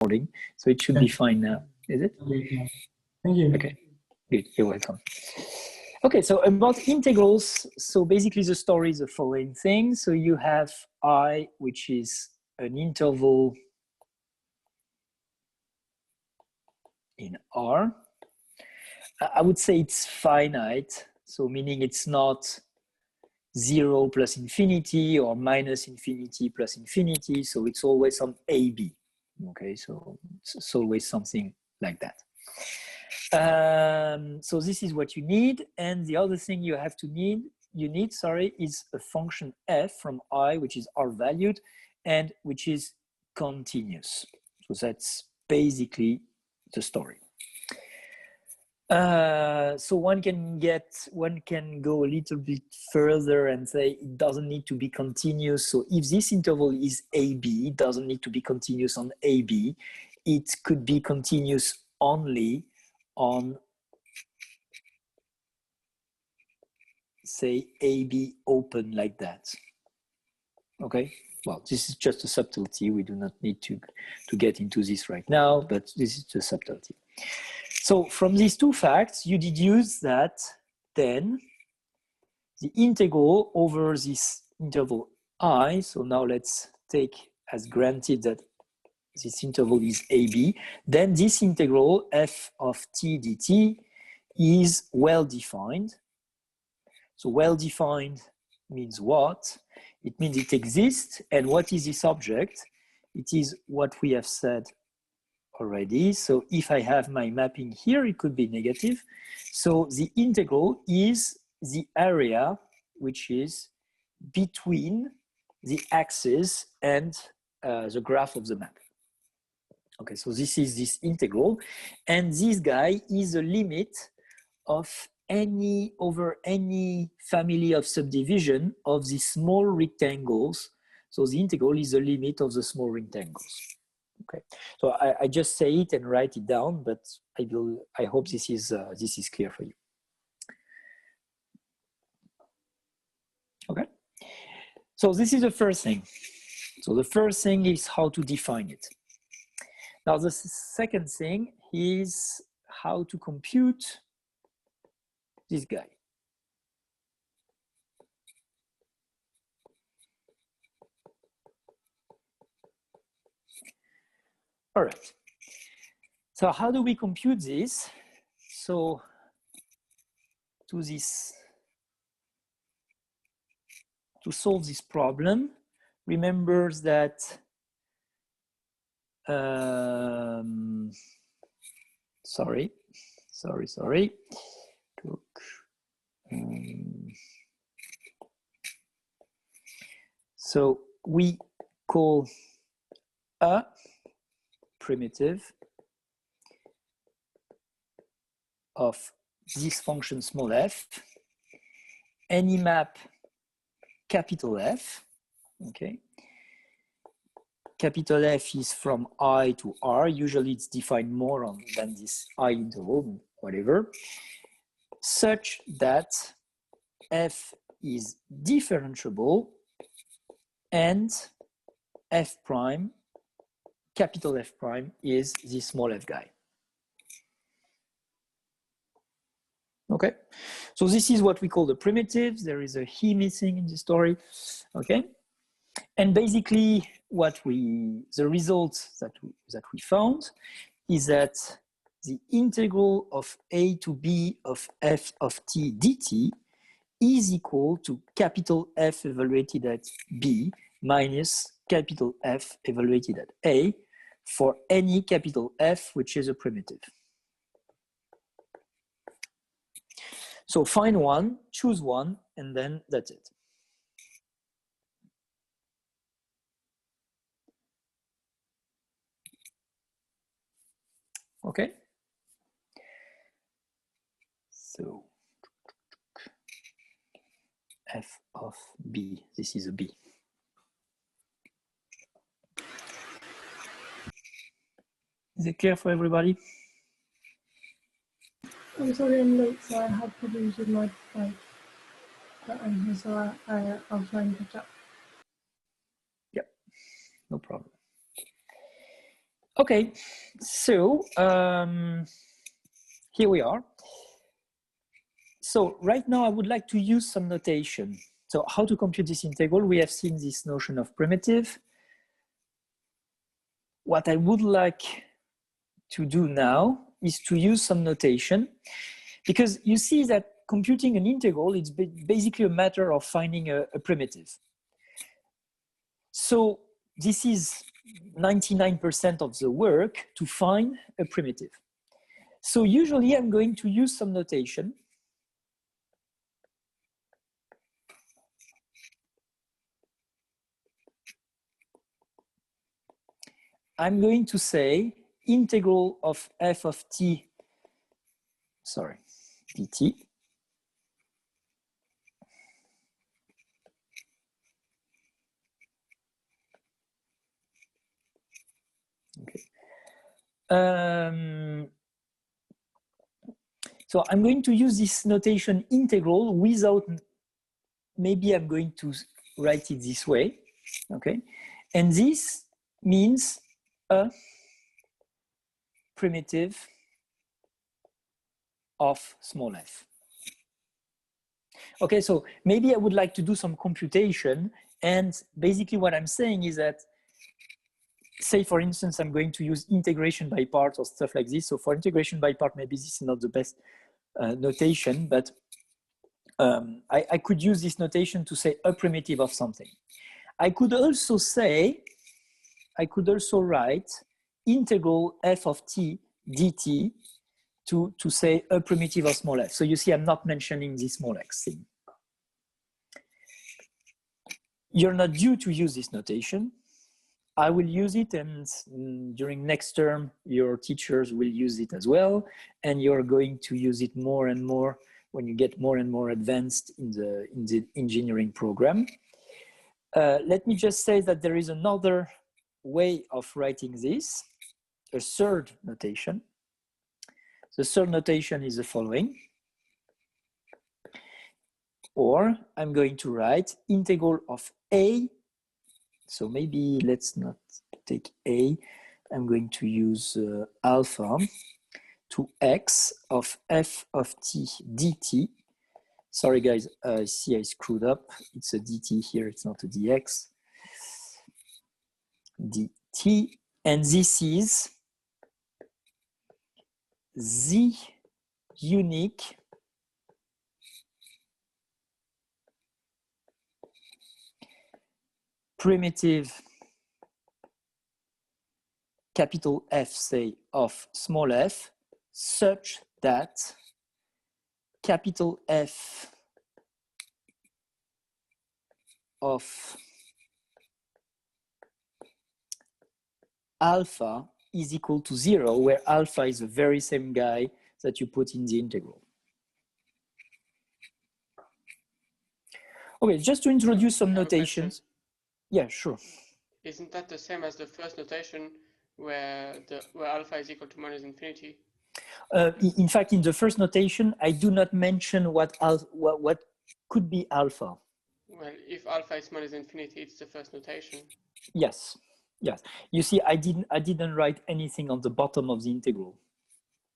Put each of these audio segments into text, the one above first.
recording, so it should be fine now. Is it? Thank you. Okay, good. You're welcome. Okay, so about integrals, so basically the story is the following thing. So you have I, which is an interval in R. I would say it's finite, so meaning it's not 0 plus infinity or minus infinity plus infinity, so it's always on AB. Okay, so it's always something like that. So this is what you need, and the other thing you need, is a function f from I, which is R valued and which is continuous. So that's basically the story. So one can go a little bit further and say it doesn't need to be continuous. So if this interval is AB, it doesn't need to be continuous on AB. It could be continuous only on, say, AB open like that. Okay, well, this is just a subtlety. We do not need to get into this right now, but this is a subtlety. So from these two facts, you deduce that then the integral over this interval I, so now let's take as granted that this interval is AB, then this integral f of t dt is well defined. So well defined means what? It means it exists, and what is this object? It is what we have said already. So if I have my mapping here, it could be negative. So the integral is the area which is between the axis and the graph of the map. Okay, so this is this integral, and this guy is a limit of over any family of subdivision of the small rectangles. So the integral is the limit of the small rectangles. Okay, so I just say it and write it down, but I hope this is clear for you. Okay, so this is the first thing. So the first thing is how to define it. Now the second thing is how to compute this guy. All right. So how do we compute this? So to solve this problem, remember that sorry. So we call a primitive of this function small f any map capital F. Okay, capital F is from I to R. Usually it's defined more than this I interval, whatever, such that F is differentiable and F prime, capital F prime, is the small f guy. Okay, so this is what we call the primitives. There is a he missing in the story. Okay, and basically the result that we found is that the integral of a to b of f of t dt is equal to capital F evaluated at b minus capital F evaluated at a for any capital F which is a primitive. So find one, choose one, and then that's it. Okay. So f of b, this is a b. Is it clear for everybody? I'm sorry I'm late, so I had problems with my bike. But I'm here, so I'll try and catch up. Yep, no problem. Okay, so here we are. So right now I would like to use some notation. So how to compute this integral? We have seen this notion of primitive. What I would like to do now is to use some notation, because you see that computing an integral, it's basically a matter of finding a primitive. So this is 99% of the work to find a primitive. So usually I'm going to use some notation. I'm going to say integral of f of t, sorry, dt. Okay. So I'm going to use this notation integral without, maybe I'm going to write it this way, okay? And this means a primitive of small f. Okay, so maybe I would like to do some computation, and basically what I'm saying is that, say for instance, I'm going to use integration by parts or stuff like this. So for integration by part, maybe this is not the best notation, but I could use this notation to say a primitive of something. I could also say, I could also write integral f of t dt to say a primitive of small f. So you see, I'm not mentioning this small x thing. You're not due to use this notation. I will use it, and during next term, your teachers will use it as well. And you're going to use it more and more when you get more and more advanced in the engineering program. Let me just say that there is another way of writing this, a third notation. The third notation is the following. Or I'm going to write integral of a. So maybe let's not take a. I'm going to use alpha to x of f of t dt. Sorry guys, I see I screwed up. It's a dt here, it's not a dx. dt, and this is the unique primitive capital F, say, of small f, such that capital F of alpha is equal to 0, where alpha is the very same guy that you put in the integral. Okay, just to introduce some notations. Yeah, sure. Isn't that the same as the first notation where alpha is equal to minus infinity? In fact, in the first notation, I do not mention what could be alpha. Well, if alpha is minus infinity, it's the first notation. Yes, yes. You see, I didn't write anything on the bottom of the integral.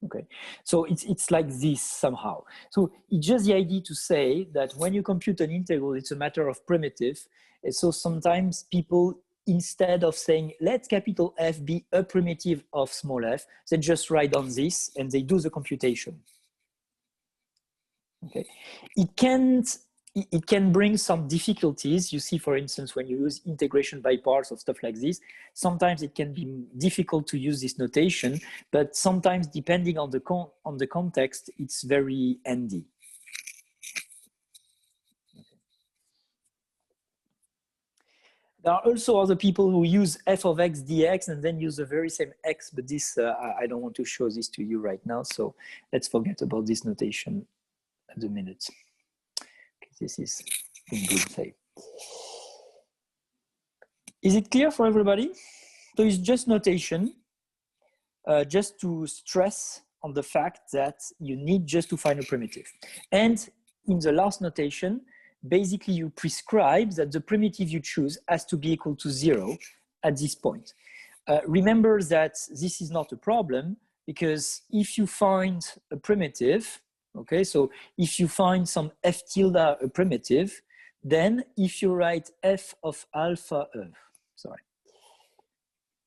Okay, so it's like this somehow. So it's just the idea to say that when you compute an integral, it's a matter of primitive. And so sometimes people, instead of saying, let capital F be a primitive of small f, they just write on this and they do the computation. Okay, it can bring some difficulties. You see, for instance, when you use integration by parts or stuff like this, sometimes it can be difficult to use this notation, but sometimes depending on the context, it's very handy. There are also other people who use f of x dx and then use the very same x, but this, I don't want to show this to you right now, so let's forget about this notation at the minute. This is in good faith. Is it clear for everybody? So it's just notation, just to stress on the fact that you need just to find a primitive. And in the last notation, basically you prescribe that the primitive you choose has to be equal to 0 at this point. Remember that this is not a problem, because if you find a primitive, okay, so if you find some f tilde a primitive, then if you write f of alpha,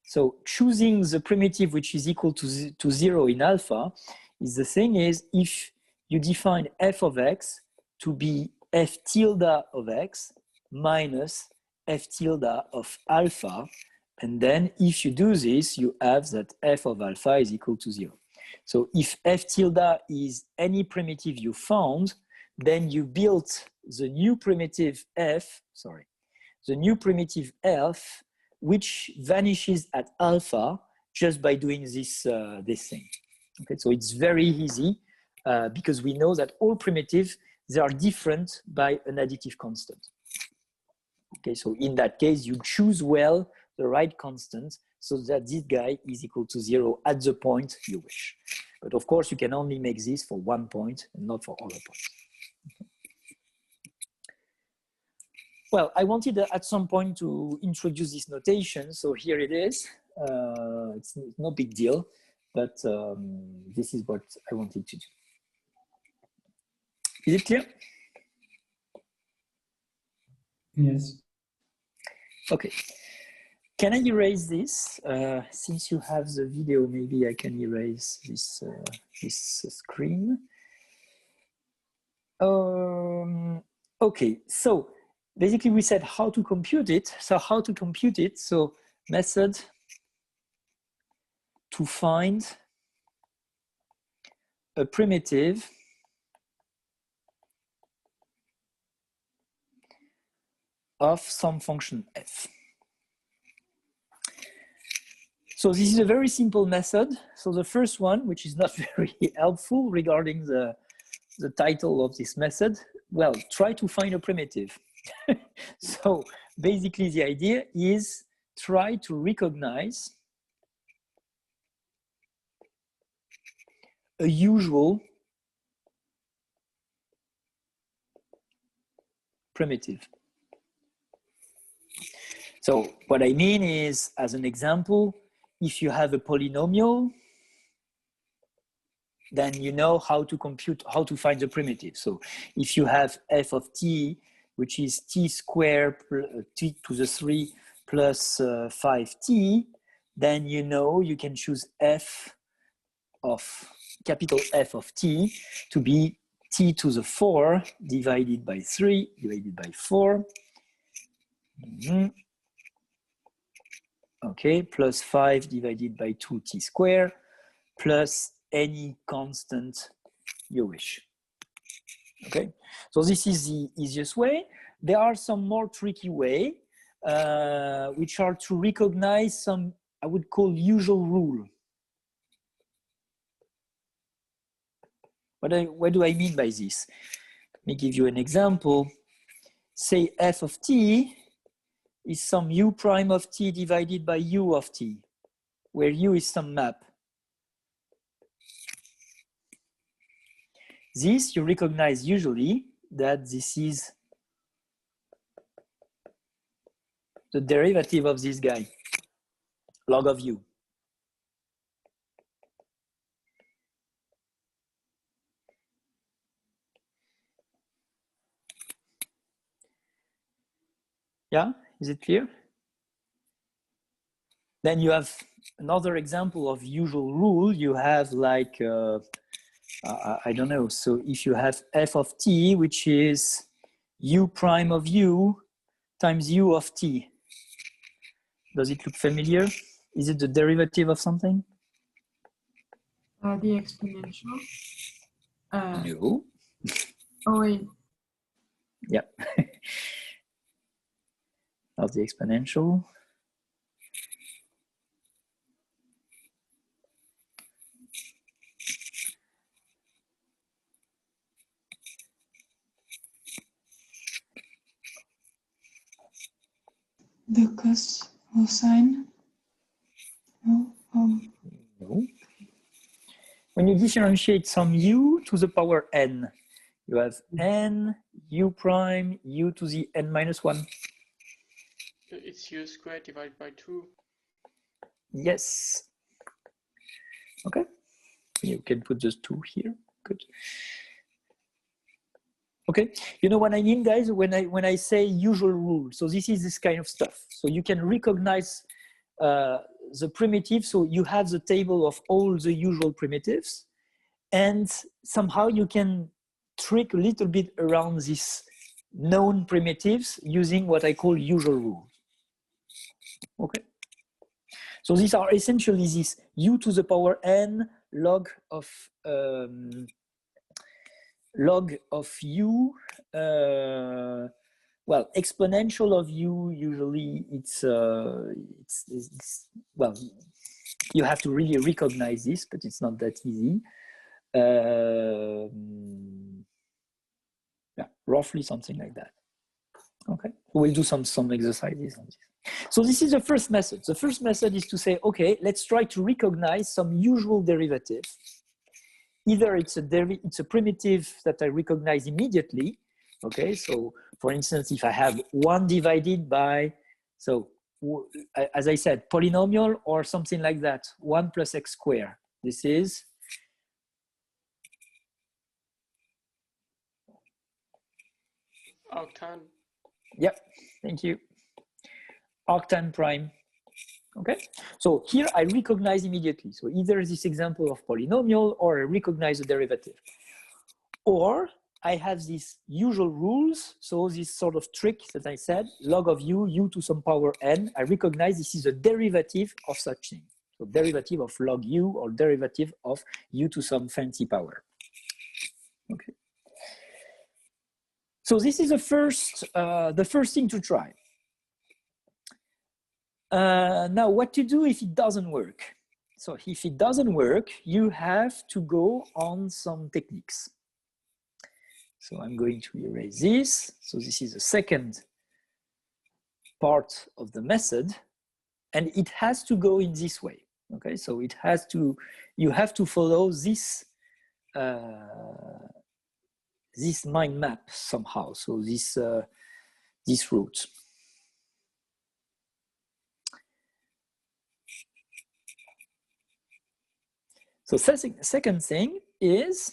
so choosing the primitive which is equal to 0 in alpha, is the thing is, if you define f of x to be f tilde of x minus f tilde of alpha, and then if you do this, you have that f of alpha is equal to 0. So if f tilde is any primitive you found, then you built the new primitive f, the new primitive f, which vanishes at alpha just by doing this, this thing. Okay, so it's very easy because we know that all primitives, they are different by an additive constant. Okay, so in that case, you choose well the right constant so that this guy is equal to 0 at the point you wish. But of course, you can only make this for one point and not for other points. Well, I wanted at some point to introduce this notation, so here it is. It's no big deal, but this is what I wanted to do. Is it clear? Yes. Okay. Can I erase this? Since you have the video, maybe I can erase this, this screen. Okay, so basically we said how to compute it. So how to compute it? So method to find a primitive of some function f. So this is a very simple method. So the first one, which is not very helpful regarding the title of this method, well, try to find a primitive. So basically the idea is try to recognize a usual primitive. So what I mean is, as an example, if you have a polynomial, then you know how to compute, how to find the primitive. So if you have f of t, which is t squared t to the 3 plus 5t, then you know you can choose f of capital F of t to be t to the 4 divided by 3 divided by 4. Okay, plus 5 divided by 2t squared plus any constant you wish. Okay, so this is the easiest way. There are some more tricky way, which are to recognize some, I would call, usual rule. What do I mean by this? Let me give you an example. Say f of t is some u prime of t divided by u of t, where u is some map. This you recognize usually that this is the derivative of this guy, log of u. Yeah, is it clear? Then you have another example of usual rule. You have like, I don't know. So if you have f of t, which is u prime of u times u of t. Does it look familiar? Is it the derivative of something? The exponential. No. Oh wait. Yeah. Of the exponential. The cos or sine? No. No. When you differentiate some u to the power n, you have n u prime u to the n minus 1. It's u squared divided by 2. Yes. Okay. You can put just 2 here. Good. Okay. You know what I mean, guys, when I say usual rule. So this is this kind of stuff. So you can recognize the primitive. So you have the table of all the usual primitives, and somehow you can trick a little bit around these known primitives using what I call usual rules. Okay. So these are essentially this u to the power n log of u. Well, exponential of u, usually it's well, you have to really recognize this, but it's not that easy. Yeah, roughly something like that. Okay, we'll do some exercises on this. So this is the first method. The first method is to say, okay, let's try to recognize some usual derivative. Either it's a primitive that I recognize immediately. Okay, so for instance, if I have 1 divided by, so as I said, polynomial or something like that, 1 plus x squared. This is Arctan. Yep, thank you. Arctan prime. Okay, so here I recognize immediately. So either this example of polynomial or I recognize the derivative. Or I have these usual rules. So this sort of trick that I said, log of u to some power n, I recognize this is a derivative of such thing. So derivative of log u or derivative of u to some fancy power. Okay. So this is the first thing to try. Now, what to do if it doesn't work? So if it doesn't work, you have to go on some techniques. So I'm going to erase this. So this is the second part of the method, and it has to go in this way. Okay, so it has to, you have to follow this this mind map somehow. So this this route. So second thing is,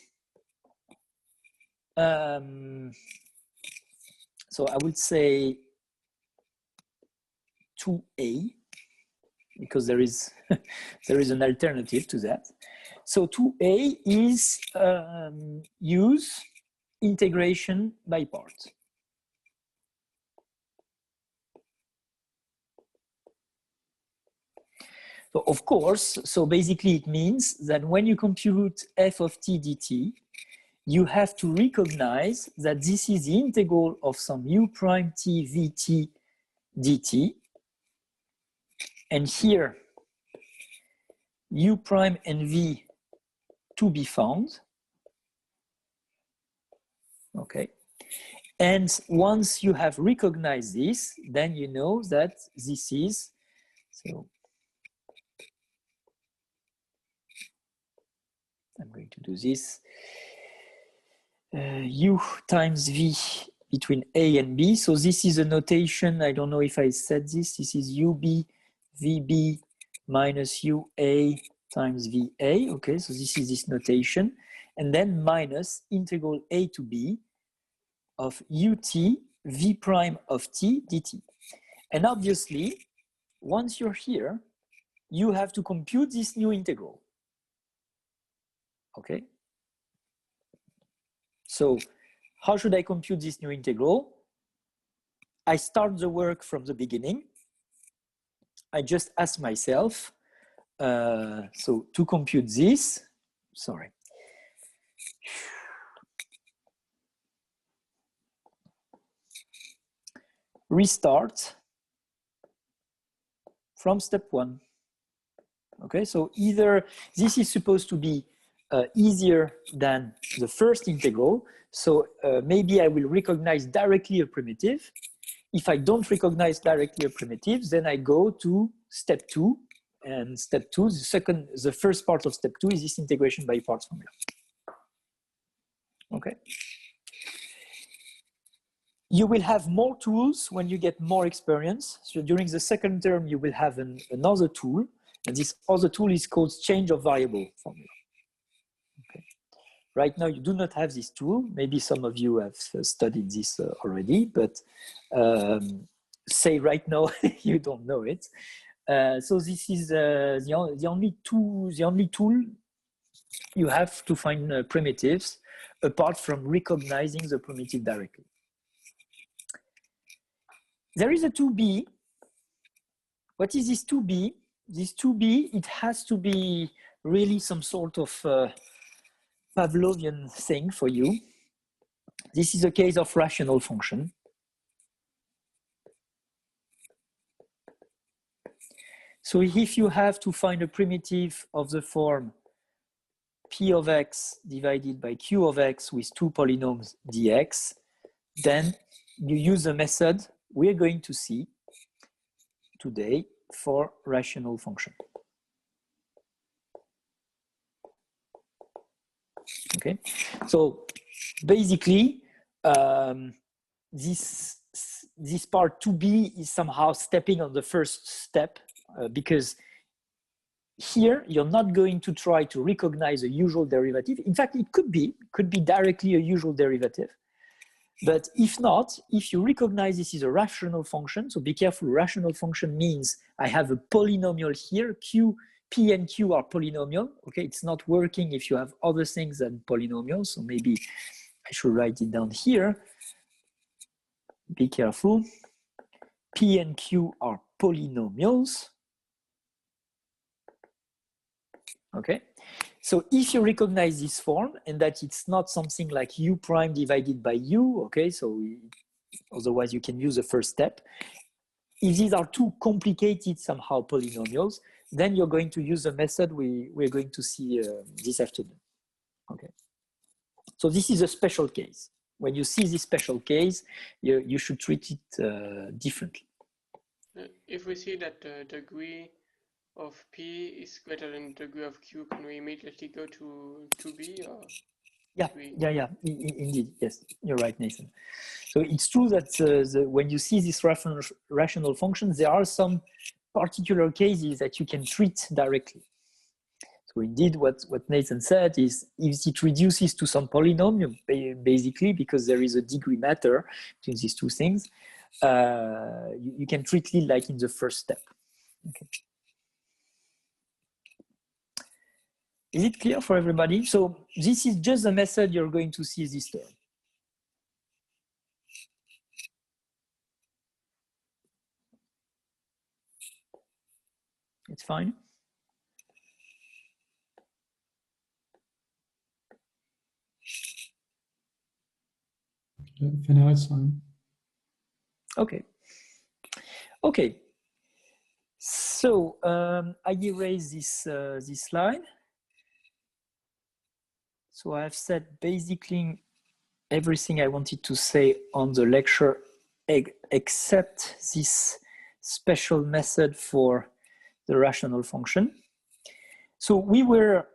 so I would say 2a, because there is there is an alternative to that. So 2a is use integration by part. So of course, so basically it means that when you compute f of t dt, you have to recognize that this is the integral of some u prime t vt dt. And here, u prime and v to be found. Okay. And once you have recognized this, then you know that this is, so I'm going to do this, u times v between a and b. So this is a notation, I don't know if I said this, this is ub vb minus ua times va. Okay, so this is this notation. And then minus integral a to b of ut v prime of t dt. And obviously, once you're here, you have to compute this new integral. Okay. So how should I compute this new integral? I start the work from the beginning. I just ask myself, so to compute this, sorry. Restart from step 1. Okay, so either this is supposed to be easier than the first integral. So maybe I will recognize directly a primitive. If I don't recognize directly a primitive, then I go to step 2. And step 2, the first part of step 2 is this integration by parts formula. Okay. You will have more tools when you get more experience. So during the second term, you will have another tool. And this other tool is called change of variable formula. Okay. Right now, you do not have this tool. Maybe some of you have studied this already, but say right now you don't know it. So this is the only tool you have to find primitives apart from recognizing the primitive directly. There is a 2b. What is this 2b? This 2b, it has to be really some sort of Pavlovian thing for you. This is a case of rational function. So if you have to find a primitive of the form p of x divided by q of x with two polynomials dx, then you use a method we're going to see today for rational function. Okay, so basically this part 2b is somehow stepping on the first step because here you're not going to try to recognize a usual derivative. In fact, it could be directly a usual derivative. But if not, if you recognize this is a rational function, so be careful, rational function means I have a polynomial here, p and q are polynomial, okay? It's not working if you have other things than polynomials, so maybe I should write it down here. Be careful, p and q are polynomials, okay? So if you recognize this form and that it's not something like u prime divided by u, okay, so otherwise you can use the first step. If these are too complicated somehow polynomials, then you're going to use the method we're going to see this afternoon, okay? So this is a special case. When you see this special case, you should treat it differently. If we see that the degree of p is greater than the degree of q, can we immediately go to 2b? Or yeah, indeed, yes, you're right, Nathan. So it's true that when you see this rational functions, there are some particular cases that you can treat directly. So indeed, what Nathan said is if it reduces to some polynomial, basically, because there is a degree matter between these two things, you can treat it like in the first step. Okay. Is it clear for everybody? So this is just the method you're going to see this term. It's fine. For now, it's fine. Okay. Okay. So I erase this slide. So I've said basically everything I wanted to say on the lecture, except this special method for the rational function. So we were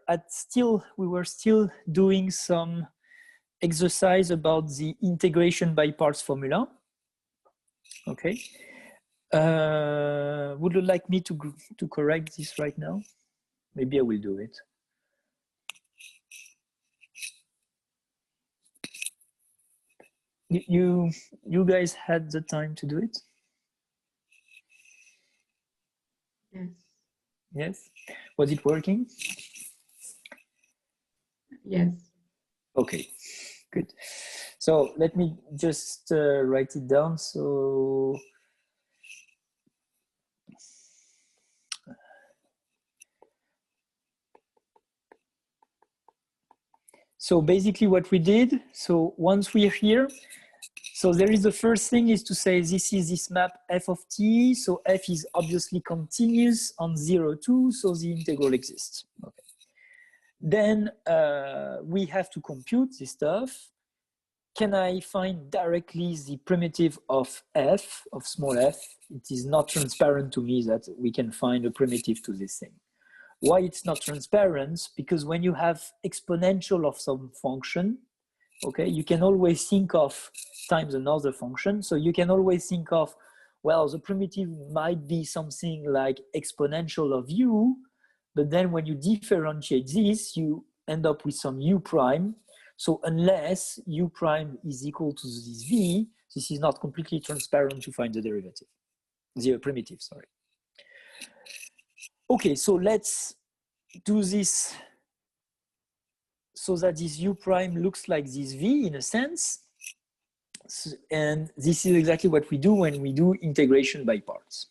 still doing some exercise about the integration by parts formula. Okay. Would you like me to correct this right now? Maybe I will do it. You guys had the time to do it? Yes. Yes? Was it working? Yes. Okay, good. So let me just write it down. So basically what we did, so once we're here, so there is the first thing is to say this is this map f of t, so f is obviously continuous on 0, 2, so the integral exists. Okay. Then we have to compute this stuff. Can I find directly the primitive of f, of small f? It is not transparent to me that we can find a primitive to this thing. Why it's not transparent? Because when you have exponential of some function, okay, you can always think of times another function. So you can always think of, well, the primitive might be something like exponential of u, but then when you differentiate this, you end up with some u prime. So unless u prime is equal to this v, this is not completely transparent to find the derivative, the primitive, sorry. Okay, so let's do this so that this u prime looks like this v in a sense. And this is exactly what we do when we do integration by parts.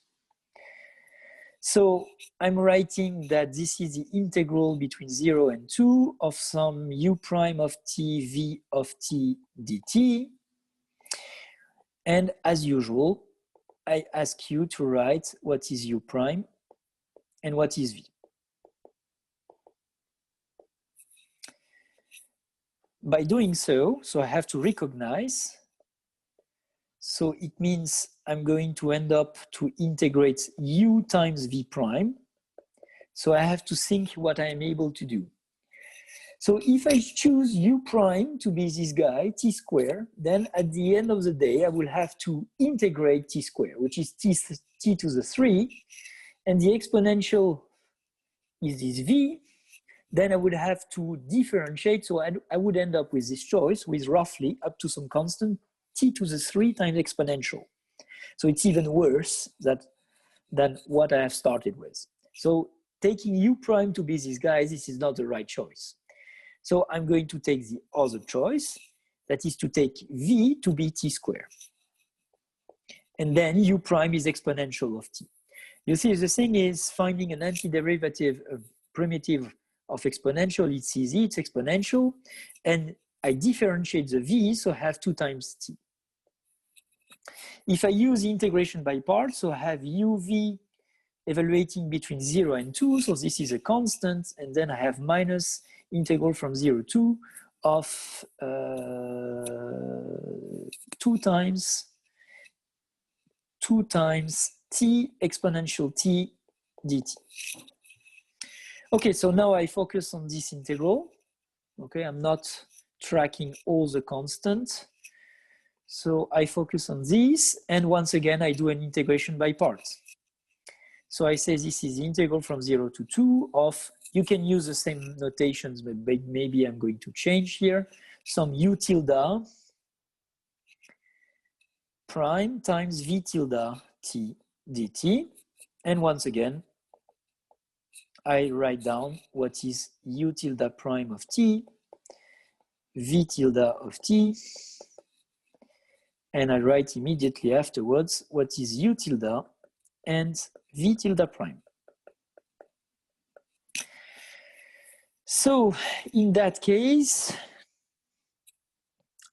So I'm writing that this is the integral between 0 and 2 of some u prime of t v of t dt. And as usual, I ask you to write what is u prime and what is v. By doing so, I have to recognize. So it means I'm going to end up to integrate u times v prime. So I have to think what I am able to do. So if I choose u prime to be this guy, t squared, then at the end of the day, I will have to integrate t squared, which is t to the 3. And the exponential is this v. Then I would have to differentiate. So I would end up with this choice with roughly up to some constant t to the 3 times exponential. So it's even worse than what I have started with. So taking u prime to be this guy, this is not the right choice. So I'm going to take the other choice, that is to take v to be t squared. And then u prime is exponential of t. You see, the thing is finding an antiderivative primitive of exponential, it's easy, it's exponential. And I differentiate the v, so I have 2 times t. If I use the integration by parts, so I have uv evaluating between 0 and 2, so this is a constant, and then I have minus integral from 0 to 2 of 2 times t exponential t dt. Okay, so now I focus on this integral. Okay, I'm not tracking all the constants. So I focus on this, and once again, I do an integration by parts. So I say this is the integral from 0 to 2 of, you can use the same notations, but maybe I'm going to change here, some u tilde prime times v tilde t dt. And once again, I write down what is u tilde prime of t, v tilde of t, and I write immediately afterwards what is u tilde and v tilde prime. So in that case,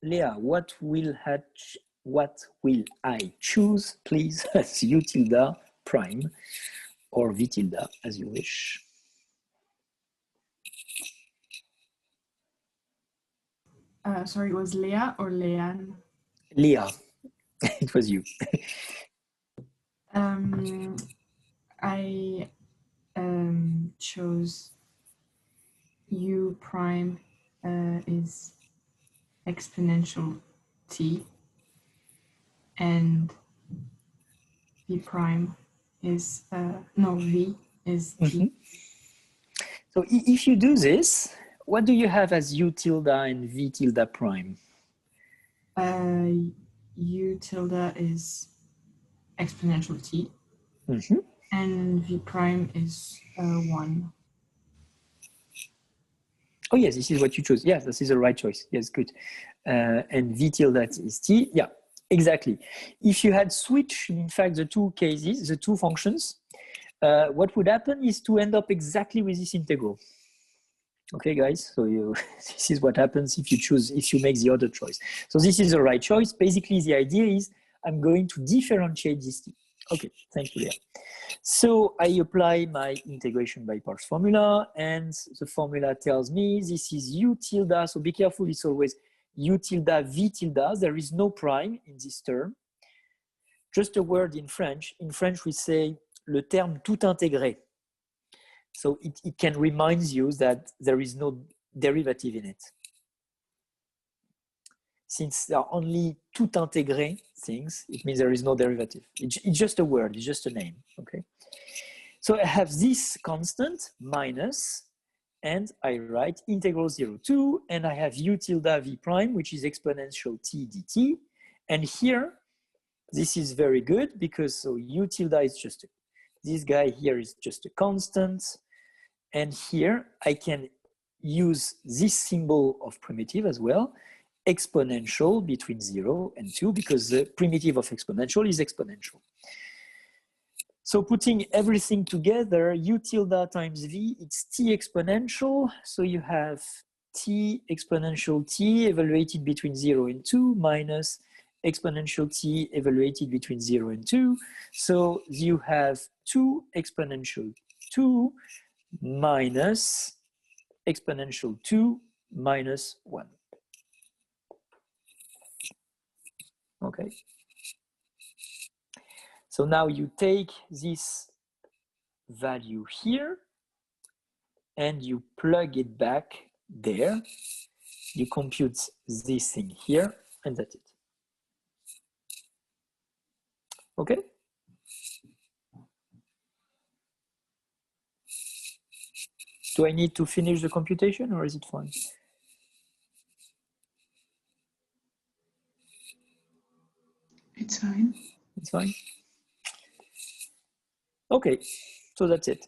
Leah, what will I choose, please, as u tilde prime or v tilde, as you wish? Sorry, it was Leah or Leanne? Leah, it was you. I chose u prime is exponential t, and v prime is v is t. So if you do this, what do you have as u tilde and v tilde prime? U tilde is exponential t, and v prime is 1. Oh yes, this is what you chose. Yes, this is the right choice. Yes, good. And v tilde is t. Yeah, exactly. If you had switched, in fact, the two cases, the two functions, what would happen is to end up exactly with this integral. Okay, guys, so this is what happens if you make the other choice. So this is the right choice. Basically, the idea is I'm going to differentiate this t. Okay, thank you, Leah. So I apply my integration by parts formula, and the formula tells me this is u tilde. So be careful, it's always u tilde v tilde. There is no prime in this term. Just a word in French. In French, we say le terme tout intégré. So it can remind you that there is no derivative in it. since there are only tout intégré things, it means there is no derivative. It's just a word, it's just a name, okay? So I have this constant minus, and I write integral 0 to, and I have u tilde v prime, which is exponential t dt. And here, this is very good because so u tilde is just, this guy here is just a constant. And here I can use this symbol of primitive as well, exponential between 0 and 2, because the primitive of exponential is exponential. So putting everything together, u tilde times v, it's t exponential. So you have t exponential t evaluated between 0 and 2 minus exponential t evaluated between 0 and 2. So you have 2 exponential 2 minus exponential 2 minus 1. Okay. So now you take this value here and you plug it back there. You compute this thing here, and that's it. Okay? Do I need to finish the computation or is it fine? It's fine. It's fine. Okay, so that's it.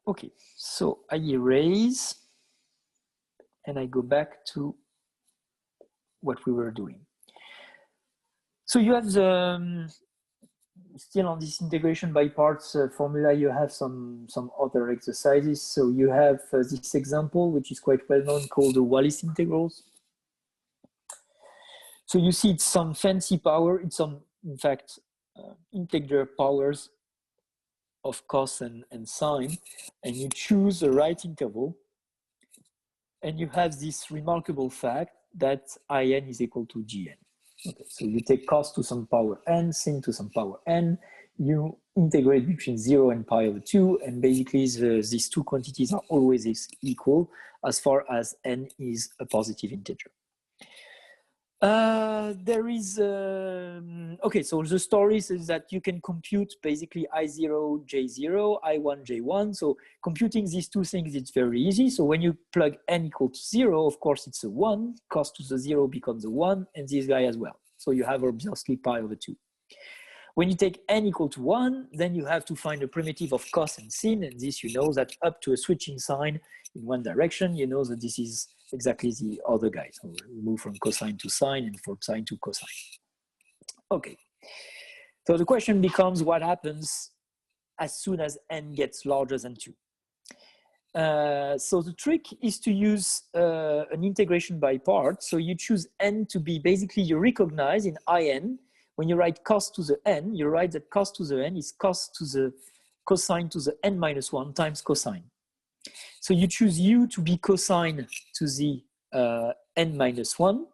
Okay, so I erase and I go back to what we were doing. So you have the, still on this integration by parts formula, you have some other exercises. So you have this example, which is quite well known, called the Wallis integrals. So you see it's some fancy power, it's some, in fact, integer powers of cos and sine, and you choose the right interval, and you have this remarkable fact that in is equal to gn. Okay, so you take cos to some power n, sin to some power n, you integrate between 0 and pi over 2, and basically these two quantities are always equal as far as n is a positive integer. There is, okay, so the story is that you can compute basically I0, J0, I1, J1. So computing these two things, it's very easy. So when you plug n equal to 0, of course, it's a 1, cos to the 0 becomes a 1, and this guy as well. So you have obviously pi over 2. When you take n equal to 1, then you have to find a primitive of cos and sin, and this you know that up to a switching sign in one direction, you know that this is exactly the other guy. So we move from cosine to sine and from sine to cosine. Okay. So the question becomes what happens as soon as n gets larger than 2. So the trick is to use an integration by parts. So you choose n to be basically, you recognize in in, when you write cos to the n, you write that cos to the n is cos to the cosine to the n minus 1 times cosine. So you choose u to be cosine to the n minus 1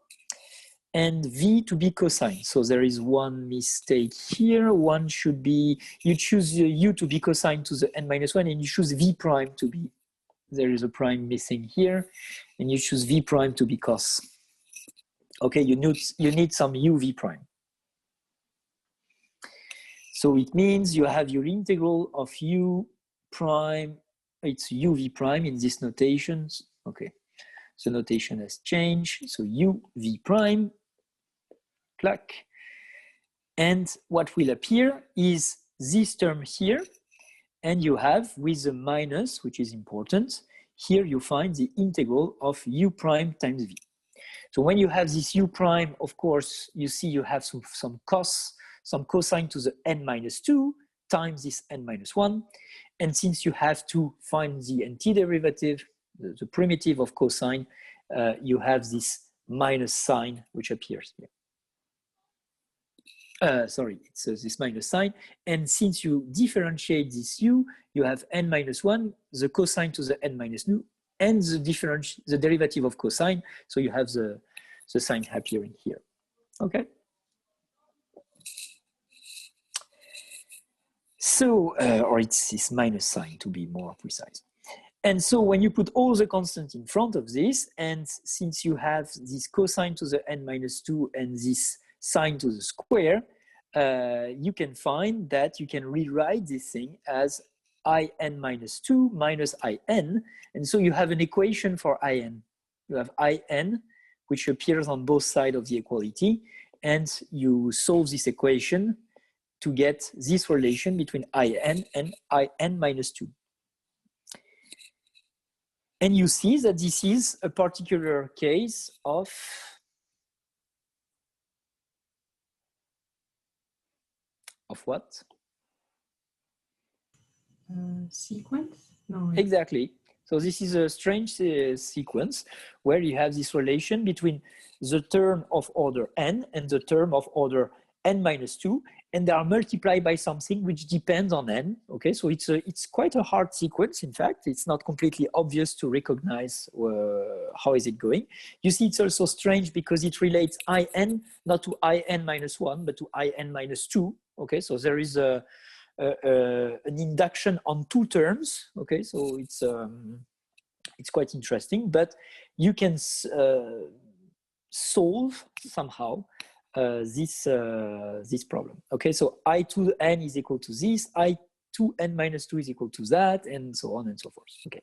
and v to be cosine. So there is one mistake here. One should be, you choose u to be cosine to the n minus 1 and you choose v prime to be, there is a prime missing here, and you choose v prime to be cos. Okay, you need some uv prime. So it means you have your integral of u prime, it's uv prime in this notation. Okay, so notation has changed. So uv prime, clack. And what will appear is this term here. And you have with the minus, which is important, here you find the integral of u prime times v. So when you have this u prime, of course, you see you have some cos, some cosine to the n minus 2 times this n minus 1. And since you have to find the antiderivative, the primitive of cosine, you have this minus sign which appears here. Sorry, it's this minus sign. And since you differentiate this u, you have n minus 1, the cosine to the n minus 2, and the derivative of cosine. So you have the sign appearing here. Okay. So, or it's this minus sign to be more precise. And so when you put all the constants in front of this, and since you have this cosine to the n minus 2 and this sine to the square, you can find that you can rewrite this thing as in minus 2 minus in. And so you have an equation for in. You have in, which appears on both sides of the equality, and you solve this equation to get this relation between in and in minus 2. And you see that this is a particular case of what? Sequence? No. Exactly. So this is a strange sequence where you have this relation between the term of order n and the term of order n minus 2, and they are multiplied by something which depends on n. Okay, so it's quite a hard sequence. In fact, it's not completely obvious to recognize how is it going. You see, it's also strange because it relates in not to in minus 1, but to in minus 2. Okay, so there is an induction on two terms. Okay, so it's quite interesting, but you can solve somehow this problem. Okay, so I to the n is equal to this, I to n minus 2 is equal to that, and so on and so forth. Okay.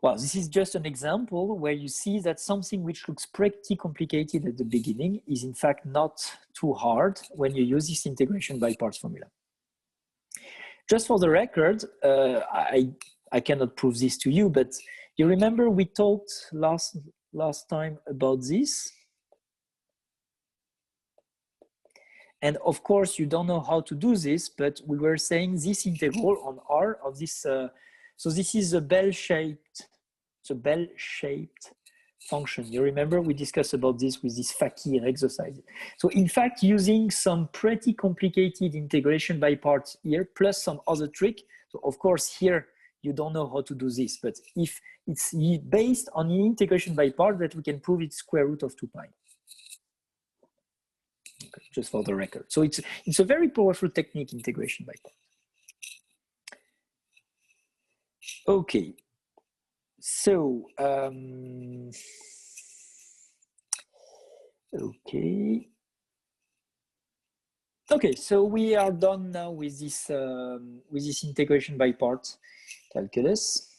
Well, this is just an example where you see that something which looks pretty complicated at the beginning is in fact not too hard when you use this integration by parts formula. Just for the record, I cannot prove this to you, but you remember we talked last time about this. And of course, you don't know how to do this, but we were saying this integral on R of this. So this is a bell-shaped function. You remember we discussed about this with this Fakir exercise. So in fact, using some pretty complicated integration by parts here, plus some other trick. So of course here, you don't know how to do this, but if it's based on an integration by part that we can prove it's square root of 2 pi. Okay, just for the record. So it's a very powerful technique, integration by part. Okay. So, okay, so we are done now with this integration by part calculus.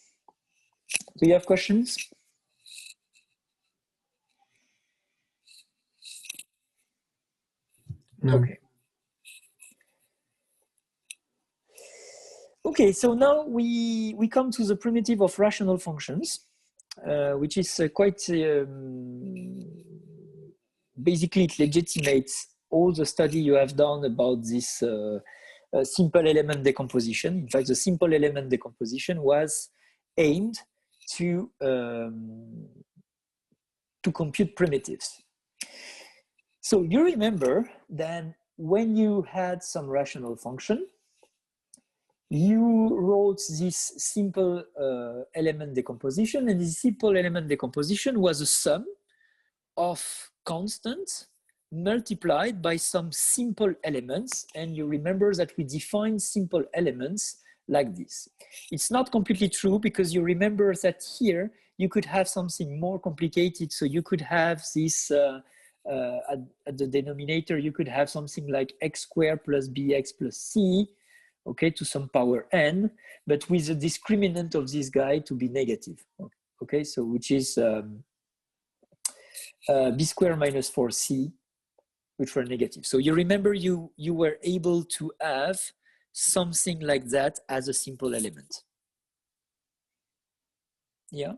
Do you have questions? No. Okay. Okay, so now we come to the primitive of rational functions, which is quite basically it legitimates all the study you have done about this simple element decomposition. In fact, the simple element decomposition was aimed to compute primitives. So you remember then when you had some rational function, you wrote this simple element decomposition, and this simple element decomposition was a sum of constants multiplied by some simple elements. And you remember that we defined simple elements like this. It's not completely true because you remember that here you could have something more complicated. So you could have this at the denominator, you could have something like x squared plus bx plus c, okay, to some power n, but with the discriminant of this guy to be negative. Okay, so which is b squared minus 4c, which were negative. So you remember you were able to have something like that as a simple element. Yeah.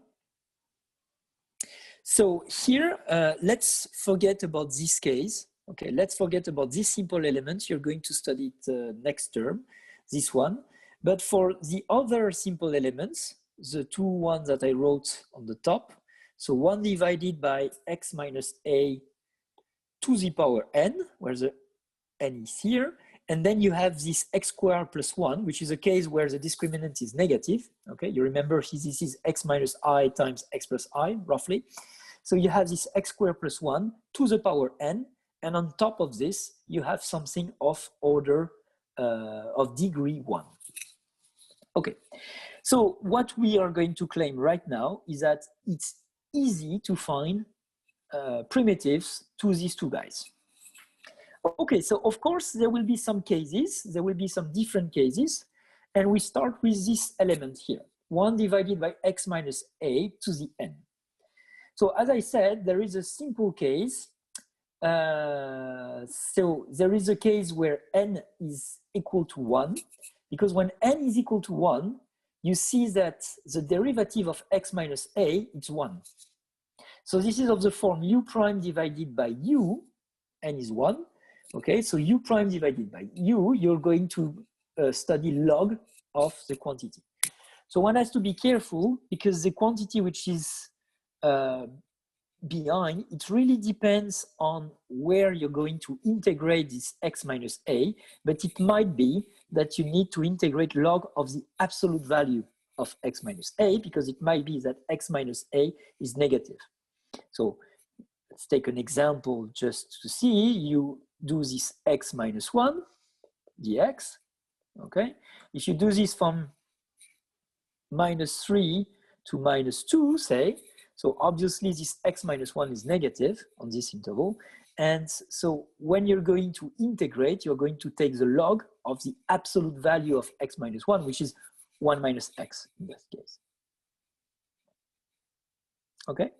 So here, let's forget about this case. Okay, let's forget about this simple element. You're going to study it next term, this one. But for the other simple elements, the two ones that I wrote on the top, so 1 divided by x minus a to the power n, where the n is here, and then you have this x squared plus 1, which is a case where the discriminant is negative. Okay, you remember this is x minus I times x plus I, roughly. So you have this x squared plus 1 to the power n, and on top of this, you have something of order of degree 1. Okay, so what we are going to claim right now is that it's easy to find primitives to these two guys. Okay, so of course there will be some cases, there will be some different cases, and we start with this element here, 1 divided by x minus a to the n. So as I said, there is a simple case. So there is a case where n is equal to 1, because when n is equal to 1, you see that the derivative of x minus a is 1. So this is of the form u prime divided by u, n is 1. Okay, so u prime divided by u, you're going to study log of the quantity. So one has to be careful because the quantity which is behind, it really depends on where you're going to integrate this x minus a, but it might be that you need to integrate log of the absolute value of x minus a, because it might be that x minus a is negative. So let's take an example just to see. You do this x minus 1 dx, okay? If you do this from minus 3 to minus 2, say, so obviously this x minus 1 is negative on this interval. And so when you're going to integrate, you're going to take the log of the absolute value of x minus 1, which is 1 minus x in this case. Okay?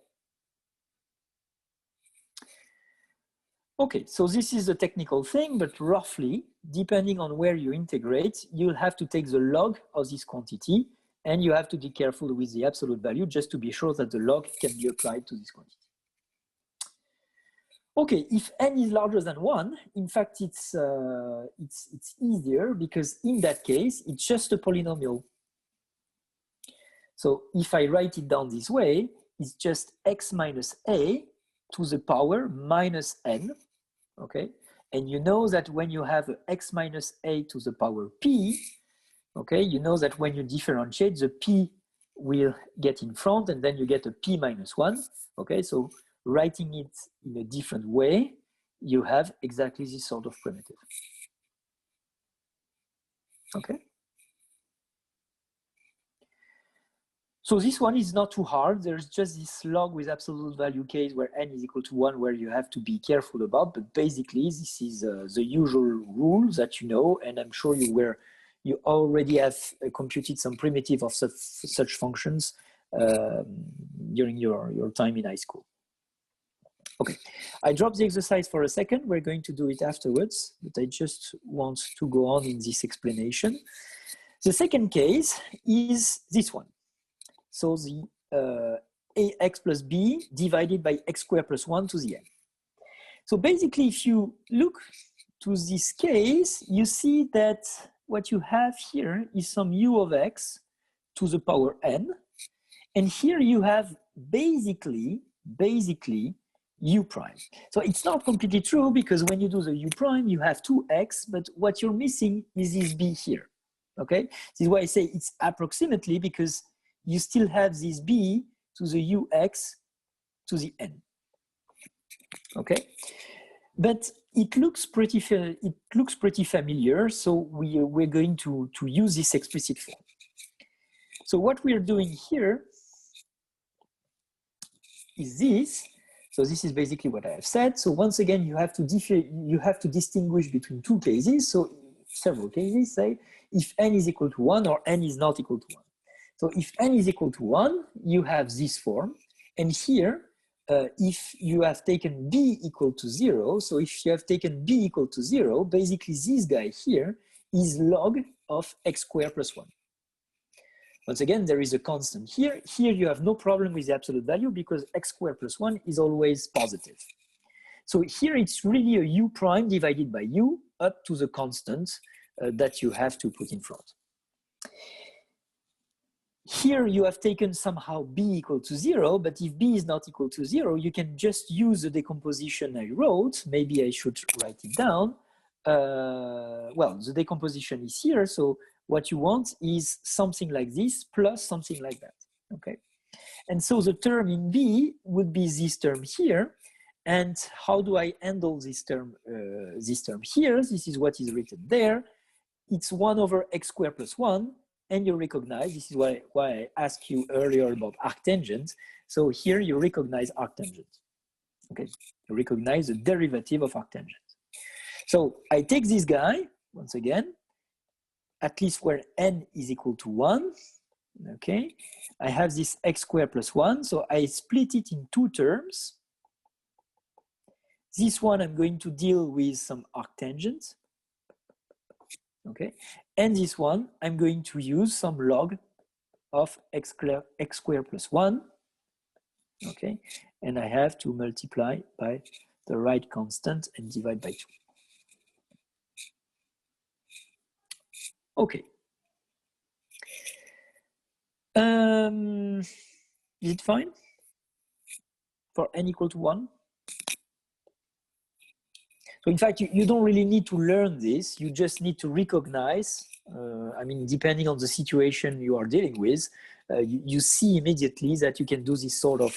Okay, so this is a technical thing, but roughly, depending on where you integrate, you'll have to take the log of this quantity, and you have to be careful with the absolute value just to be sure that the log can be applied to this quantity. Okay, if n is larger than 1, in fact, it's easier because in that case, it's just a polynomial. So if I write it down this way, it's just x minus a to the power minus n, okay? And you know that when you have x minus a to the power p, okay, you know that when you differentiate, the p will get in front and then you get a p minus 1, okay? So writing it in a different way, you have exactly this sort of primitive, okay? So this one is not too hard. There's just this log with absolute value case where n is equal to 1 where you have to be careful about, but basically this is the usual rule that you know, and I'm sure you already have computed some primitive of such functions during your time in high school. Okay, I dropped the exercise for a second. We're going to do it afterwards, but I just want to go on in this explanation. The second case is this one. So the ax plus b divided by x squared plus 1 to the n. So basically, if you look to this case, you see that what you have here is some u of x to the power n. And here you have basically u prime. So it's not completely true because when you do the u prime, you have 2x, but what you're missing is this b here, okay? This is why I say it's approximately because you still have this b to the ux to the n, okay? But it looks pretty familiar, so we're going to use this explicit form. So what we're doing here is this. So this is basically what I have said. So once again, you have to distinguish between two cases. So several cases, say if n is equal to 1 or n is not equal to 1. So if n is equal to 1, you have this form. And here, if you have taken b equal to 0, so if you have taken b equal to 0, basically this guy here is log of x squared plus 1. Once again, there is a constant here. Here you have no problem with the absolute value because x squared plus 1 is always positive. So here it's really a u prime divided by u up to the constant that you have to put in front. Here you have taken somehow b equal to 0, but if b is not equal to 0, you can just use the decomposition I wrote. Maybe I should write it down. Well, the decomposition is here, so what you want is something like this plus something like that, okay? And so the term in b would be this term here. And how do I handle this term here? This is what is written there. it's 1 over x squared plus 1, and you recognize, this is why I asked you earlier about arctangent. So here you recognize arctangent. Okay, you recognize the derivative of arctangent. So I take this guy, once again, at least where n is equal to 1. Okay, I have this x squared plus 1, so I split it in 2 terms. This one I'm going to deal with some arctangent. Okay, and this one I'm going to use some log of x squared plus 1. Okay, and I have to multiply by the right constant and divide by 2. Okay. Is it fine for n equal to 1? So in fact, you don't really need to learn this. You just need to recognize, I mean, depending on the situation you are dealing with, you see immediately that you can do this sort of,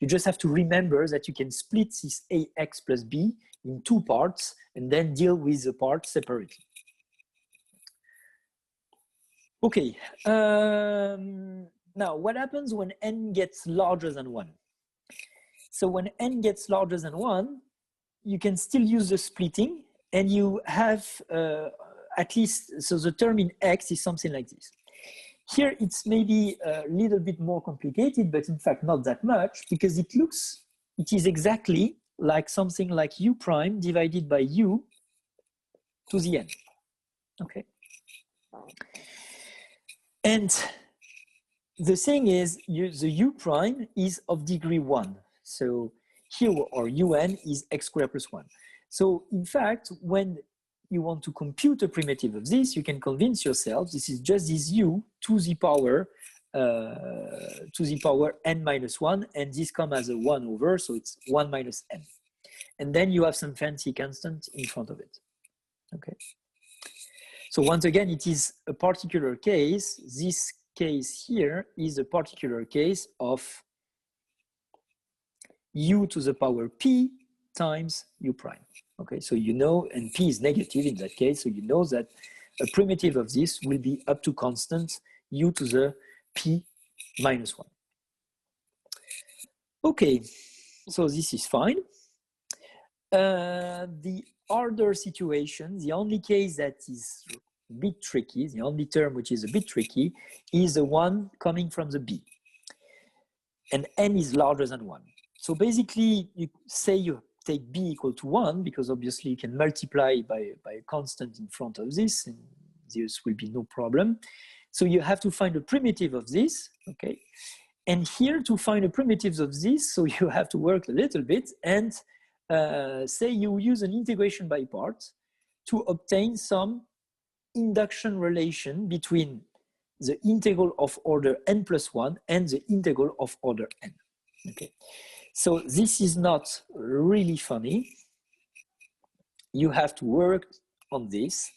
you just have to remember that you can split this ax plus b in 2 parts and then deal with the parts separately. Okay, now what happens when n gets larger than 1? So when n gets larger than 1, you can still use the splitting, and you have at least, so the term in x is something like this. Here it's maybe a little bit more complicated, but in fact not that much, because it is exactly like something like u prime divided by u to the n. Okay. And the thing is, the u prime is of degree 1. So here, or un is x squared plus 1. So in fact, when you want to compute a primitive of this, you can convince yourself this is just this u to the power n minus 1, and this comes as a 1 over, so it's 1 minus n. And then you have some fancy constant in front of it. Okay. So once again, it is a particular case. This case here is a particular case of u to the power p times u prime. Okay, so you know, and p is negative in that case, so you know that a primitive of this will be up to constant u to the p minus 1. Okay, so this is fine. The other situation, the only case that is a bit tricky, the only term which is a bit tricky, is the one coming from the b. And n is larger than 1. So basically, you say you take b equal to 1, because obviously you can multiply by a constant in front of this, and this will be no problem. So you have to find a primitive of this, okay? And here to find a primitive of this, so you have to work a little bit and say you use an integration by parts to obtain some induction relation between the integral of order n plus 1 and the integral of order n, okay? So this is not really funny. You have to work on this,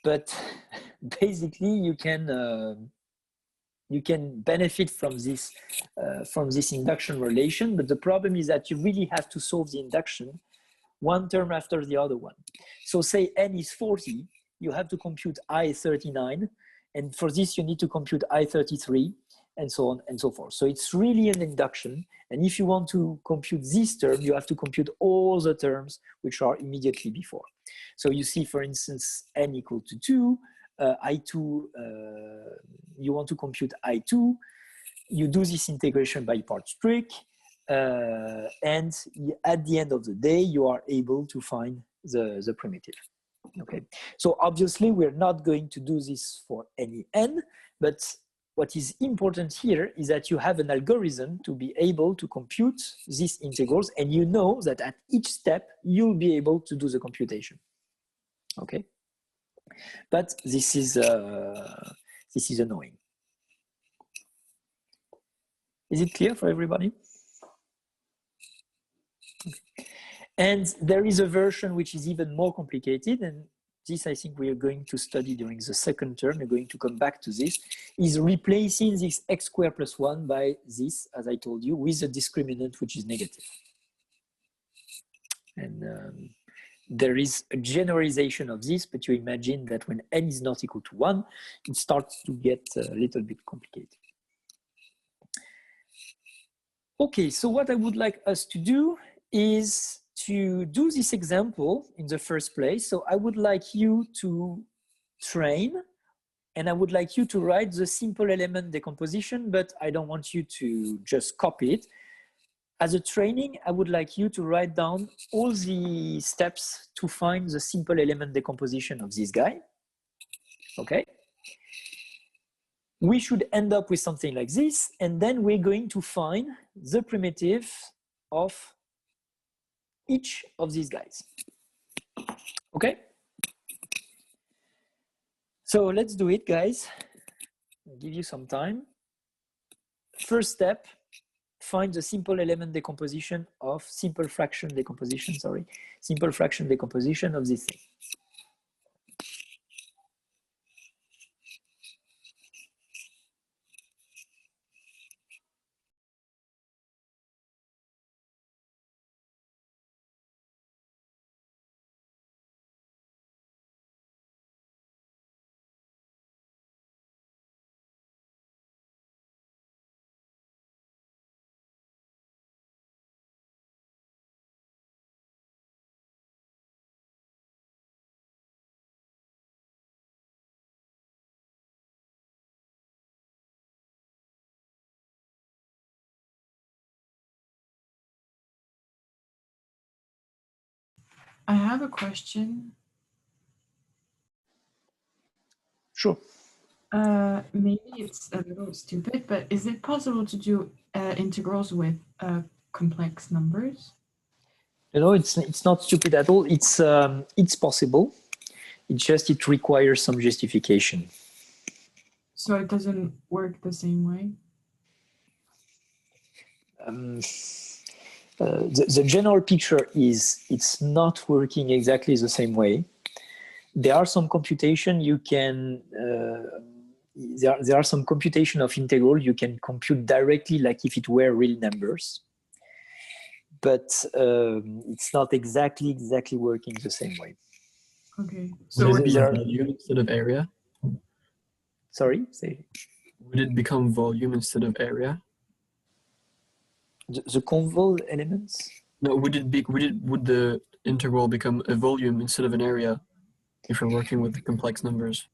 but basically you can benefit from this induction relation. But the problem is that you really have to solve the induction one term after the other one. So say n is 40, you have to compute I 39, and for this you need to compute I 33, and so on and so forth. So it's really an induction. And if you want to compute this term, you have to compute all the terms which are immediately before. So you see, for instance, n equal to 2, I2, you want to compute I2, you do this integration by parts trick, and at the end of the day, you are able to find the primitive. Okay, so obviously we're not going to do this for any n, but what is important here is that you have an algorithm to be able to compute these integrals, and you know that at each step, you'll be able to do the computation. Okay, but this is annoying. Is it clear for everybody? Okay. And there is a version which is even more complicated, and this I think we are going to study during the second term. We're going to come back to this, is replacing this x squared plus 1 by this, as I told you, with a discriminant which is negative. And there is a generalization of this, but you imagine that when n is not equal to 1, it starts to get a little bit complicated. Okay, so what I would like us to do is to do this example in the first place. So I would like you to train, and I would like you to write the simple element decomposition, but I don't want you to just copy it. As a training, I would like you to write down all the steps to find the simple element decomposition of this guy, okay? We should end up with something like this, and then we're going to find the primitive of each of these guys, okay? So let's do it, guys. I'll give you some time. First step, find the simple element decomposition of simple fraction decomposition of this thing. I have a question. Sure. Maybe it's a little stupid, but is it possible to do integrals with complex numbers? You know, it's not stupid at all. It's possible. It's just it requires some justification. So it doesn't work the same way? The general picture is it's not working exactly the same way. There are some computation you can, there are some computation of integral you can compute directly like if it were real numbers. But it's not exactly working the same way. Okay. So So would it be there- volume instead of area? Sorry, say Would it become volume instead of area? the convol elements. No, would the integral become a volume instead of an area if you're working with complex numbers?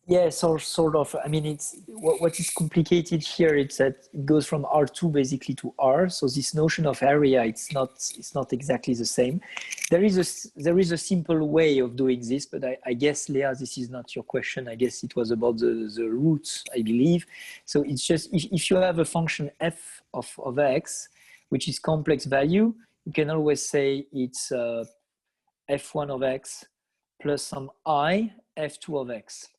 Yes, or sort of. I mean, it's what is complicated here. It's that it goes from R2 basically to R. So this notion of area, it's not exactly the same. There is a simple way of doing this, but I guess, Leah, this is not your question. I guess it was about the roots, I believe. So it's just if you have a function f of x, which is complex value, you can always say it's f1 of x plus some I f2 of x.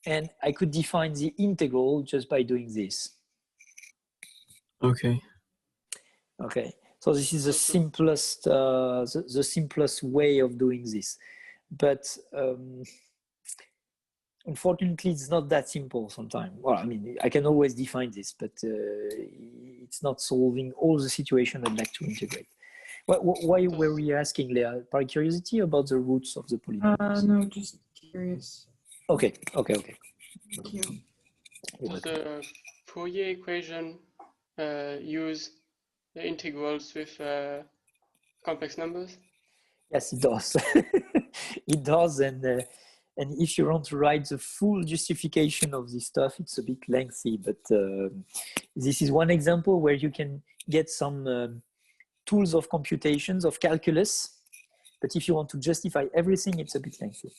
And I could define the integral just by doing this. Okay. Okay, so this is the simplest, the simplest way of doing this. But unfortunately, it's not that simple sometimes. Well, I mean, I can always define this, but it's not solving all the situations I'd like to integrate. Why were we asking, Leah? By curiosity about the roots of the polynomials? no, just curious. Okay. Thank you. Does the Fourier equation use the integrals with complex numbers? Yes, it does. It does, and if you want to write the full justification of this stuff, it's a bit lengthy. But this is one example where you can get some tools of computations of calculus. But if you want to justify everything, it's a bit lengthy.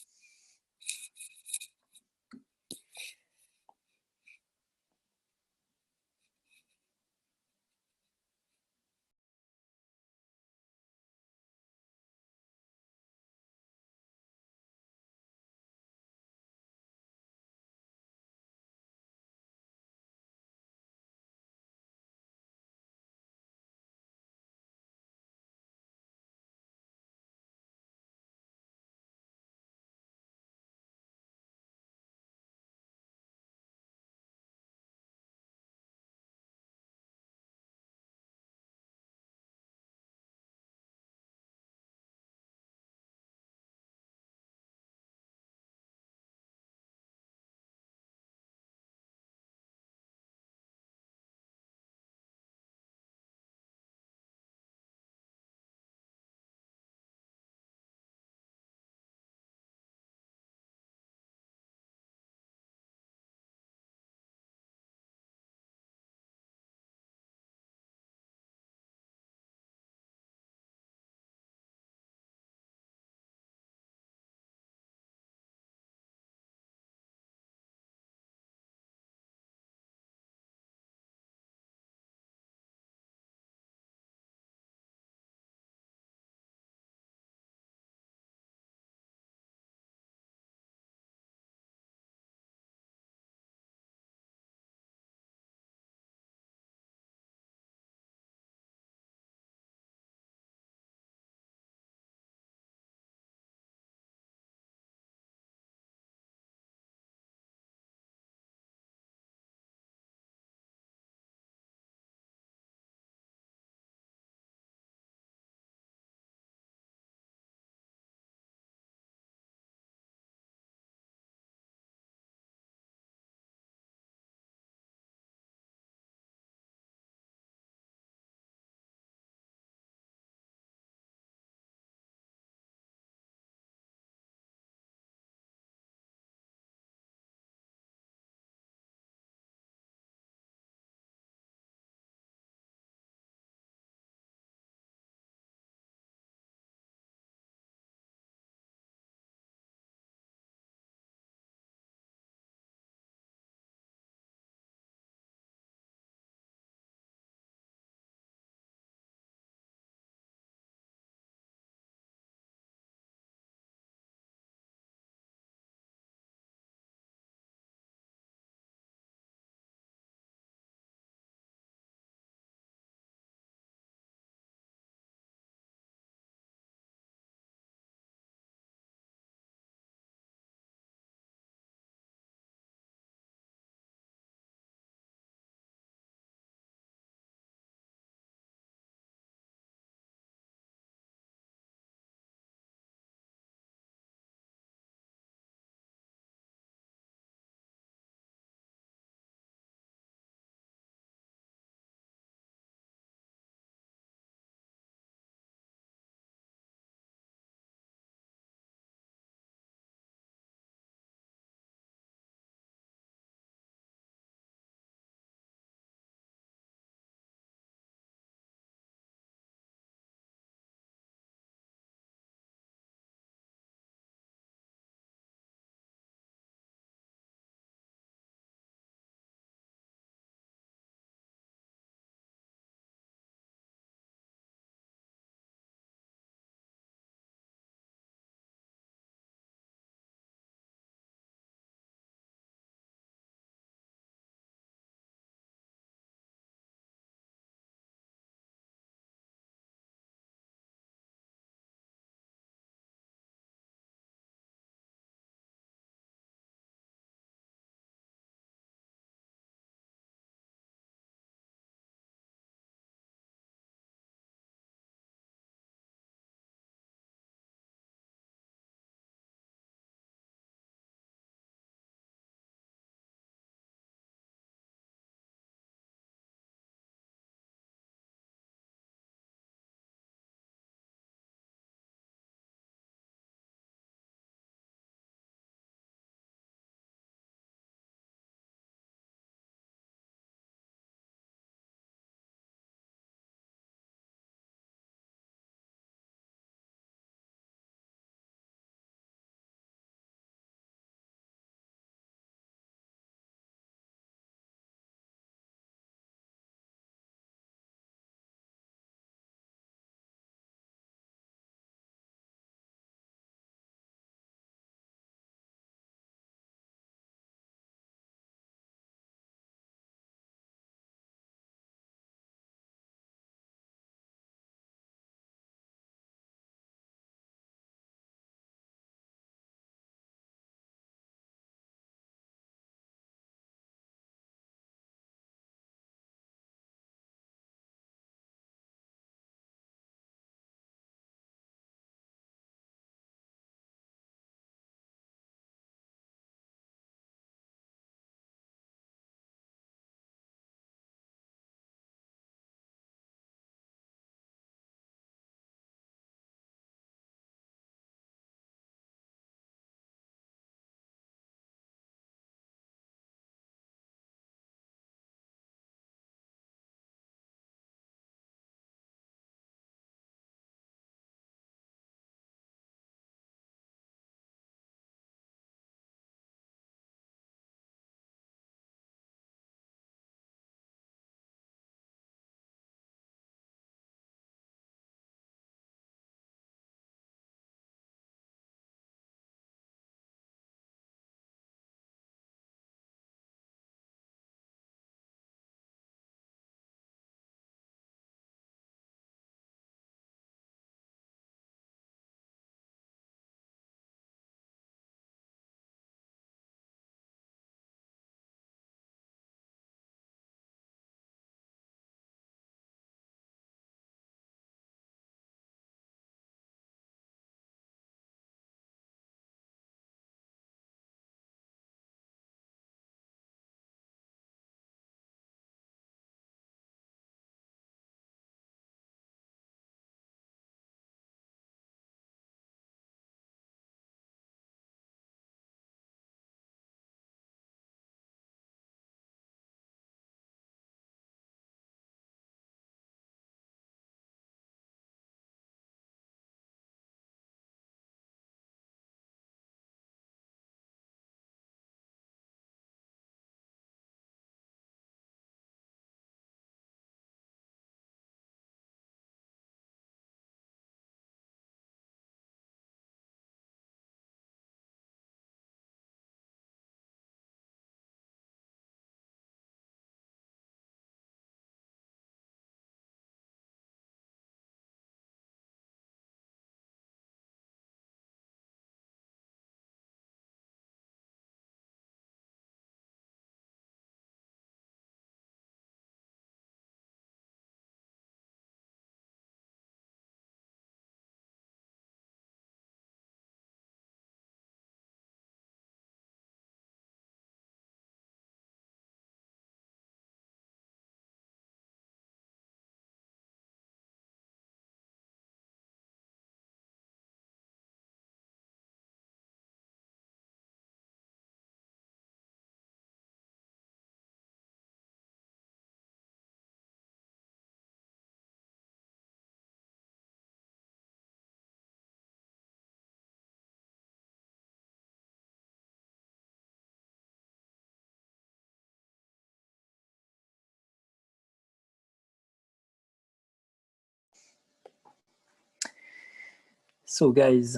So guys,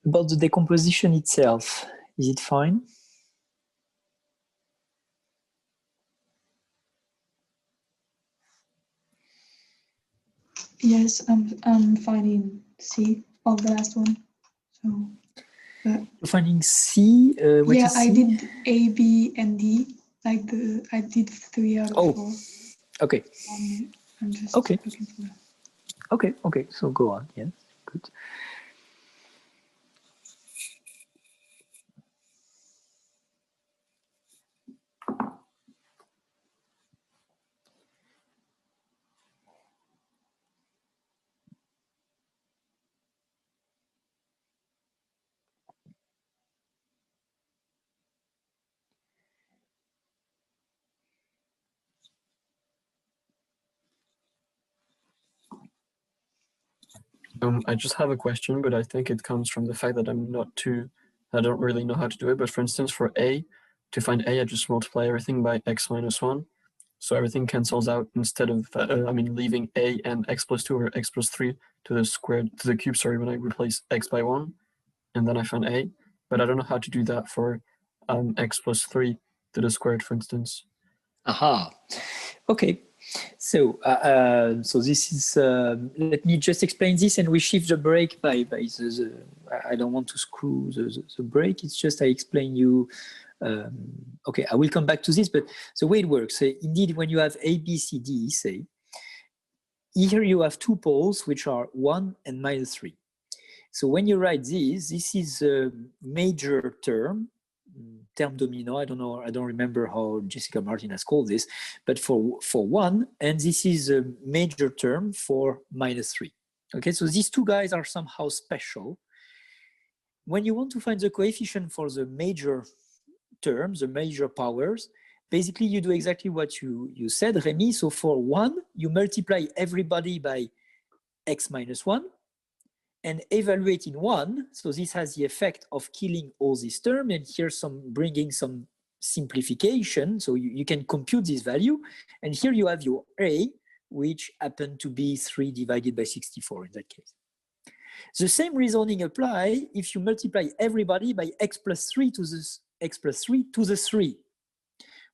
about the decomposition itself, is it fine? Yes, I'm finding C of the last one. So, You're finding C. What yeah, is I C? did A, B, and D. Like I did 3 out of Oh, 4. okay. I'm just Okay. looking for that. Okay. Okay. So go on. Yes. Good. I just have a question, but I think it comes from the fact that I don't really know how to do it. But for instance, for A, to find A, I just multiply everything by x minus 1. So everything cancels out instead of, leaving A and x plus 2 or x plus 3 to the cube, sorry, when I replace x by 1. And then I find A. But I don't know how to do that for x plus 3 to the squared, for instance. Aha. Okay. So, so this is. Let me just explain this, and we shift the break by the I don't want to screw the break. It's just I explain you. Okay, I will come back to this, but the way it works, indeed, when you have A, B, C, D, say, here you have two poles which are 1 and -3. So when you write this is a major term dominant. I don't know, I don't remember how Jessica Martin has called this, but for 1, and this is a major term for -3. Okay, so these two guys are somehow special. When you want to find the coefficient for the major terms, the major powers, basically you do exactly what you said, Rémi. So for 1, you multiply everybody by x minus 1 and evaluate in 1. So this has the effect of killing all this term, and here's bringing some simplification. So you can compute this value, and here you have your A, which happened to be 3 divided by 64 in that case. The same reasoning apply if you multiply everybody by x plus 3 to the 3.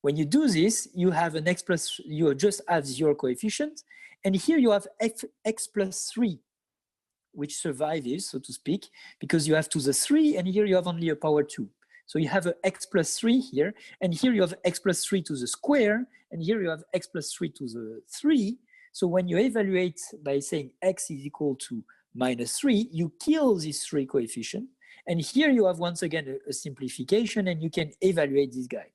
When you do this, you have an x plus, you just have 0 coefficient, and here you have x plus 3, which survives, so to speak, because you have to the 3, and here you have only a power 2. So you have a x plus 3 here, and here you have x plus 3 to the square, and here you have x plus 3 to the 3. So when you evaluate by saying x is equal to -3, you kill this 3 coefficient, and here you have once again a simplification, and you can evaluate this guy.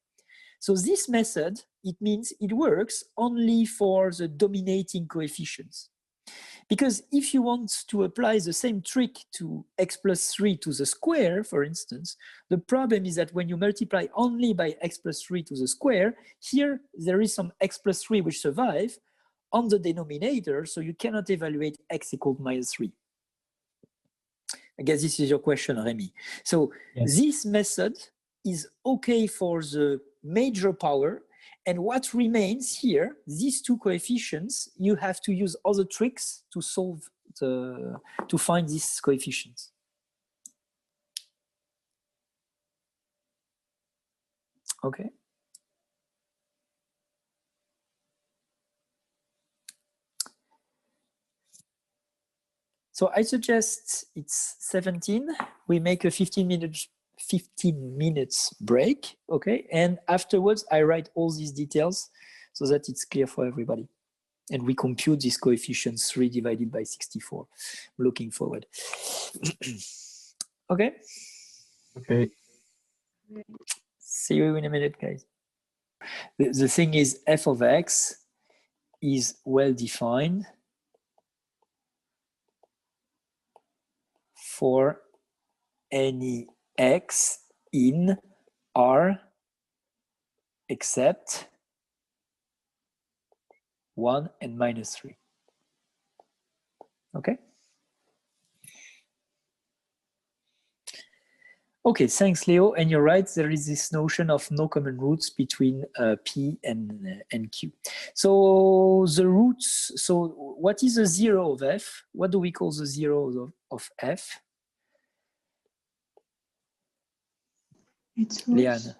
So this method, it means it works only for the dominating coefficients. Because if you want to apply the same trick to x plus 3 to the square, for instance, the problem is that when you multiply only by x plus 3 to the square, here there is some x plus 3 which survive on the denominator, so you cannot evaluate x equal to -3. I guess this is your question, Rémi. So yes, this method is okay for the major power, and what remains here, these two coefficients, you have to use other tricks to solve to find these coefficients. Okay. So I suggest it's 17. We make a 15 minutes break, okay? And afterwards, I write all these details so that it's clear for everybody. And we compute these coefficients 3 divided by 64. Looking forward. Okay? Okay. See you in a minute, guys. The thing is, f of x is well defined for any x in R except 1 and -3. Okay? Okay, thanks, Leo. And you're right, there is this notion of no common roots between P and Q. So the roots, so what is the zero of F? What do we call the zero of F? It's Leanne.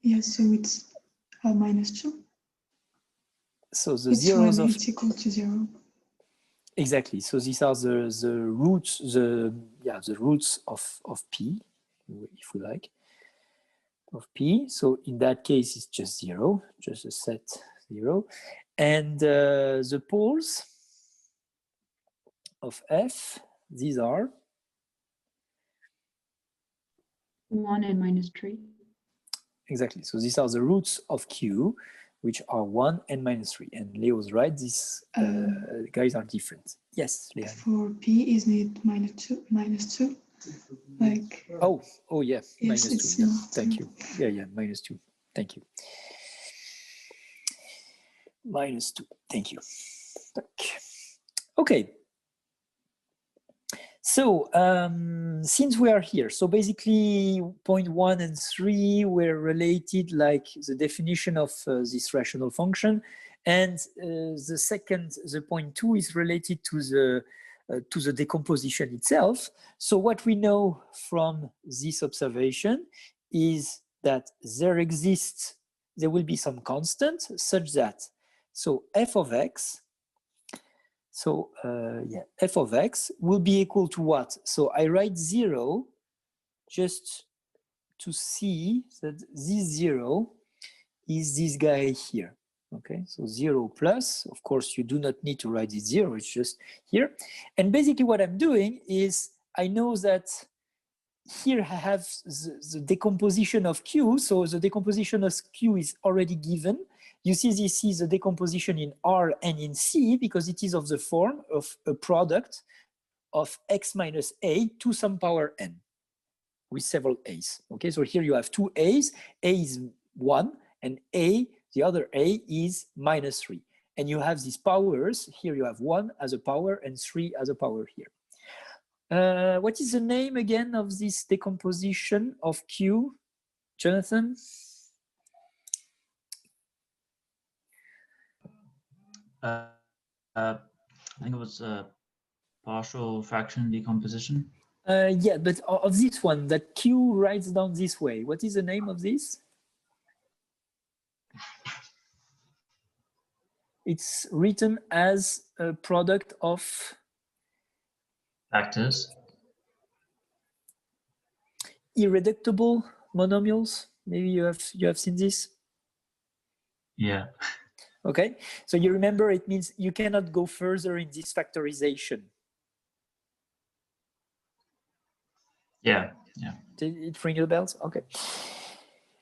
Yes, so it's -2. So the It's zeros when of it's equal to 0. exactly. So these are the roots, the roots of P, if we like, of P. So in that case, it's just 0, just a set 0, and the poles of F, these are 1 and -3. exactly. So these are the roots of Q, which are 1 and -3. And Leo's right; these guys are different. Yes, Leanne. For P, isn't it -2? Like, oh yeah, yes, -2. it's Yeah, not. thank you. Yeah, -2. Thank you. -2. Thank you. Okay. So since we are here, so basically point 1 and 3 were related, like the definition of this rational function, and the point 2 is related to the decomposition itself. So what we know from this observation is that there will be some constant such that, so f of x, so f of x will be equal to what? So I write 0 just to see that this 0 is this guy here. Okay, so 0 plus, of course, you do not need to write it 0, it's just here. And basically what I'm doing is I know that here I have the decomposition of Q. So the decomposition of Q is already given. You see this is a decomposition in R and in C because it is of the form of a product of x minus a to some power n with several a's. Okay, so here you have two a's. A is 1 and the other a is -3. And you have these powers. Here you have 1 as a power and 3 as a power here. What is the name again of this decomposition of Q, Jonathan? I think it was partial fraction decomposition. Yeah, but of this one that Q writes down this way, what is the name of this? It's written as a product of Factors. Irreducible monomials. Maybe you have seen this. Yeah. Okay, so you remember it means you cannot go further in this factorization. Yeah. Did it ring the bells? Okay.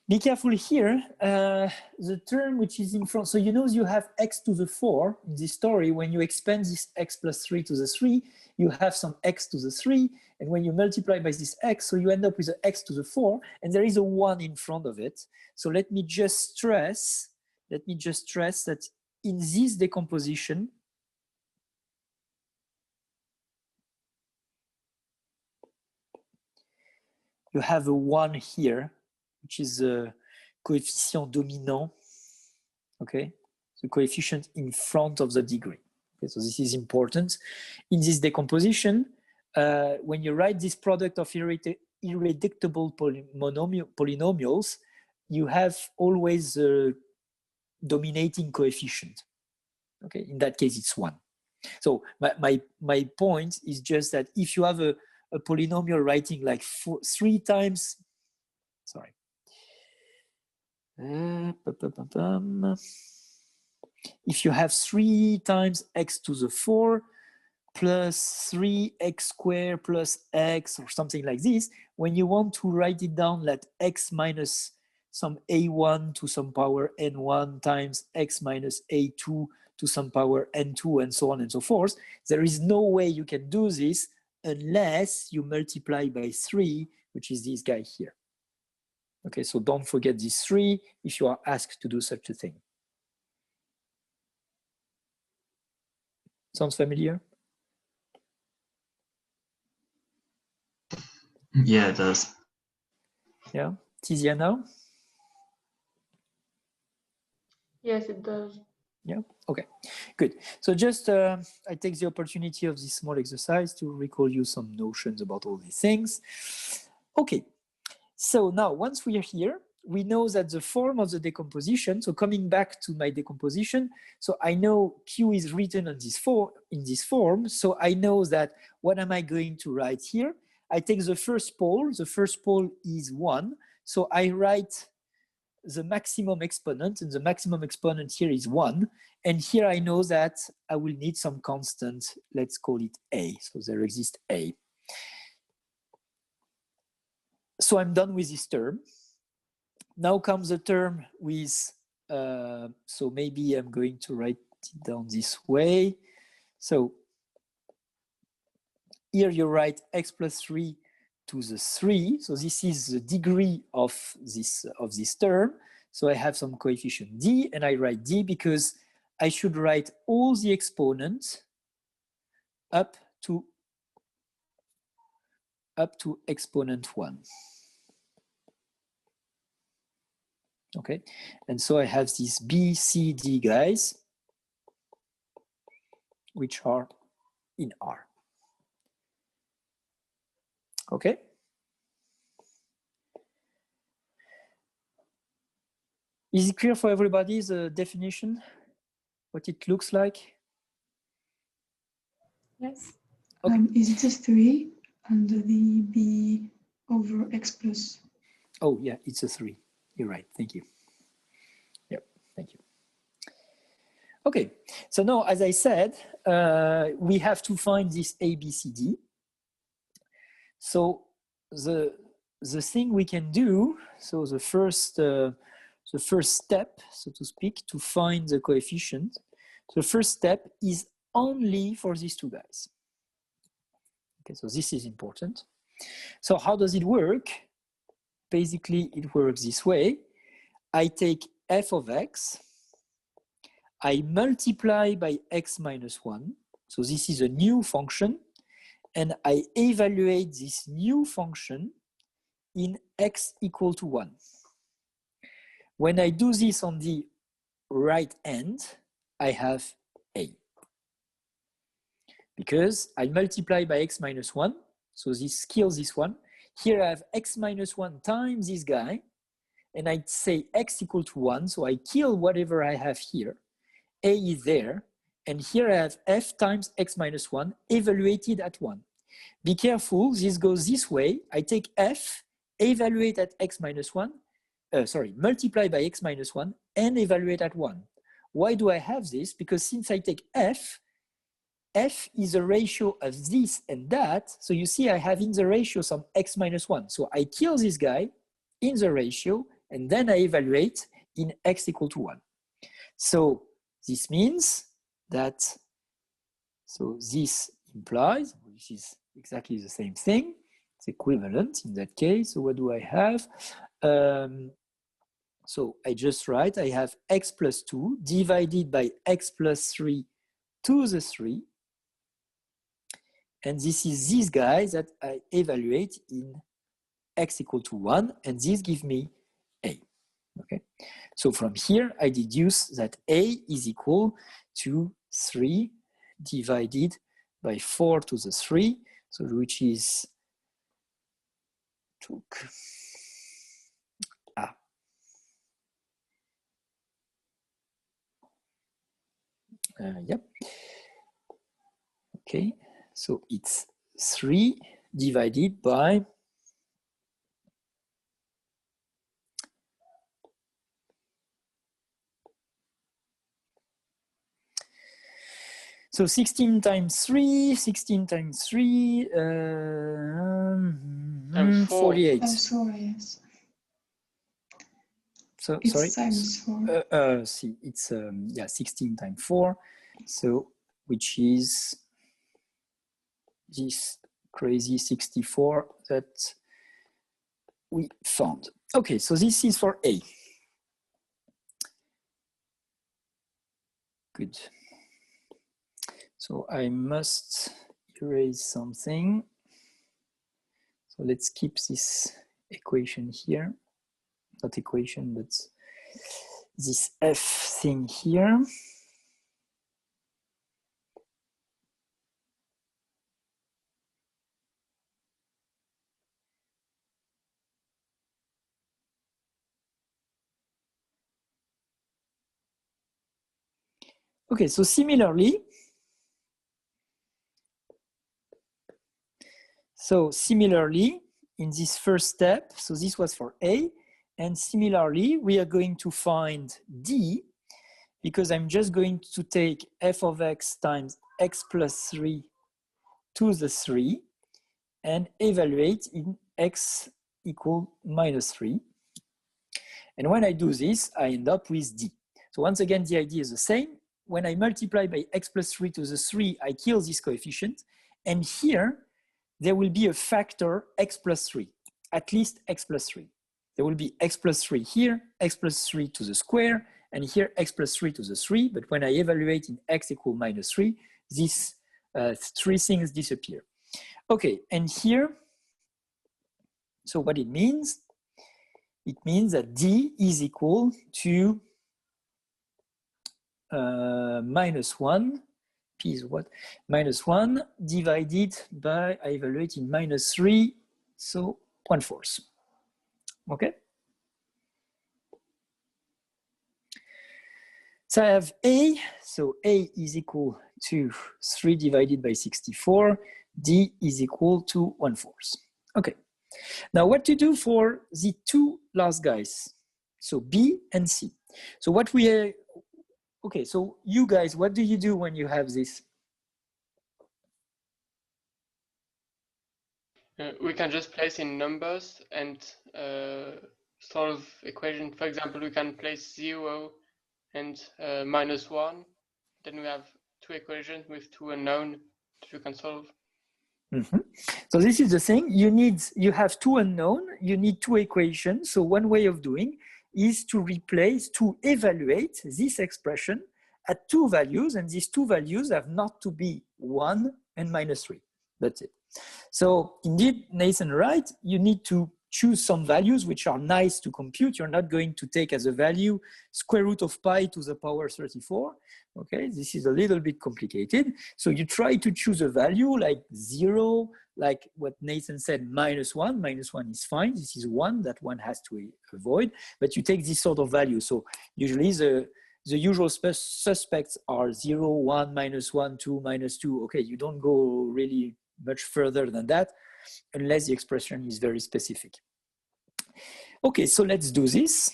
Be careful here. The term which is in front, so you know you have x to the 4 in this story. When you expand this x plus 3 to the 3, you have some x to the 3. And when you multiply by this x, so you end up with an x to the 4, and there is a 1 in front of it. So let me just stress that in this decomposition, you have a 1 here, which is a coefficient dominant, okay? The coefficient in front of the degree. Okay, so this is important. In this decomposition, when you write this product of irreducible polynomials, you have always a dominating coefficient. Okay, in that case, it's 1. So my point is just that if you have a polynomial writing like 3 times, sorry. If you have 3 times x to the 4 plus 3x squared plus x or something like this, when you want to write it down like x minus some a1 to some power n1 times x minus a2 to some power n2 and so on and so forth, there is no way you can do this unless you multiply by 3, which is this guy here. Okay, so don't forget this 3 if you are asked to do such a thing. Sounds familiar? Yeah, it does. Yeah, it's easier now? Yes, it does. Yeah, okay, good. So just I take the opportunity of this small exercise to recall you some notions about all these things. Okay, so now once we are here, we know that the form of the decomposition, so coming back to my decomposition, so I know Q is written on this in this form, so I know that what am I going to write here? I take the first pole is 1, so I write the maximum exponent, and the maximum exponent here is 1. And here I know that I will need some constant, let's call it A. So there exists A. So I'm done with this term. Now comes a term with, so maybe I'm going to write it down this way. So here you write x plus 3 to the 3. So this is the degree of this term. So I have some coefficient d, and I write d because I should write all the exponents up to exponent 1. Okay, and so I have these b, c, d guys, which are in R. Okay. Is it clear for everybody, the definition, what it looks like? Yes. Okay. Is it a 3 under the b over x plus? Oh, yeah, it's a 3. You're right. Thank you. Yep, thank you. Okay, so now, as I said, we have to find this A, B, C, D. So the thing we can do, so the first step, so to speak, to find the coefficient, the first step is only for these two guys. Okay, so this is important. So how does it work? Basically, it works this way. I take f of x, I multiply by x minus 1. So this is a new function, and I evaluate this new function in x equal to 1. When I do this on the right hand, I have A. Because I multiply by x minus 1, so this kills this one. Here I have x minus 1 times this guy, and I say x equal to 1, so I kill whatever I have here. A is there, and here I have f times x minus 1 evaluated at 1. Be careful, this goes this way. I take f, evaluate at x minus 1, multiply by x minus 1, and evaluate at 1. Why do I have this? Because since I take f is a ratio of this and that, so you see I have in the ratio some x minus 1. So I kill this guy in the ratio, and then I evaluate in x equal to 1. So this means that, so this implies, this is exactly the same thing, it's equivalent in that case. So what do I have? So I just write, I have x plus 2 divided by x plus 3 to the 3. And this is this guy that I evaluate in x equal to 1, and this gives me A. Okay, so from here I deduce that A is equal to 3 divided by 4 to the 3, so which is yep. Okay, so it's 3 divided by so 16 times 3, 16 times 3, 48. Sorry, yes. So It's sorry. times 4. See, it's yeah, 16 times 4, so which is this crazy 64 that we found. Okay, so this is for A. Good. So I must erase something. So let's keep this equation here, not equation, but this f thing here. Okay, so similarly, in this first step, so this was for A, and similarly, we are going to find D, because I'm just going to take f of x times x plus 3 to the 3 and evaluate in x equal minus 3. And when I do this, I end up with D. So once again, the idea is the same. When I multiply by x plus 3 to the 3, I kill this coefficient. And here, there will be a factor x plus 3, at least x plus 3. There will be x plus 3 here, x plus 3 to the square, and here x plus 3 to the 3. But when I evaluate in x equal minus 3, these three things disappear. Okay, and here, so what it means that D is equal to minus 1, P is what? Minus 1 divided by, I evaluate in minus 3, so 1/4. Okay? So I have A, so A is equal to 3 divided by 64, D is equal to 1/4. Okay, now what to do for the two last guys? So B and C. So what we are, okay, so you guys, what do you do when you have this? We can just place in numbers and solve equation. For example, we can place 0 and minus 1. Then we have two equations with two unknown that we can solve. Mm-hmm. So this is the thing, you have two unknown, you need two equations. So one way of doing is to evaluate this expression at two values, and these two values have not to be 1 and minus 3. That's it. So indeed, Nathan, right, you need to choose some values which are nice to compute. You're not going to take as a value square root of pi to the power 34. Okay, this is a little bit complicated. So you try to choose a value like 0, like what Nathan said, minus 1. Minus 1 is fine. This is 1 that one has to avoid, but you take this sort of value. So usually the usual suspects are 0, 1, minus 1, 2, minus 2. Okay, you don't go really much further than that unless the expression is very specific. Okay, so let's do this.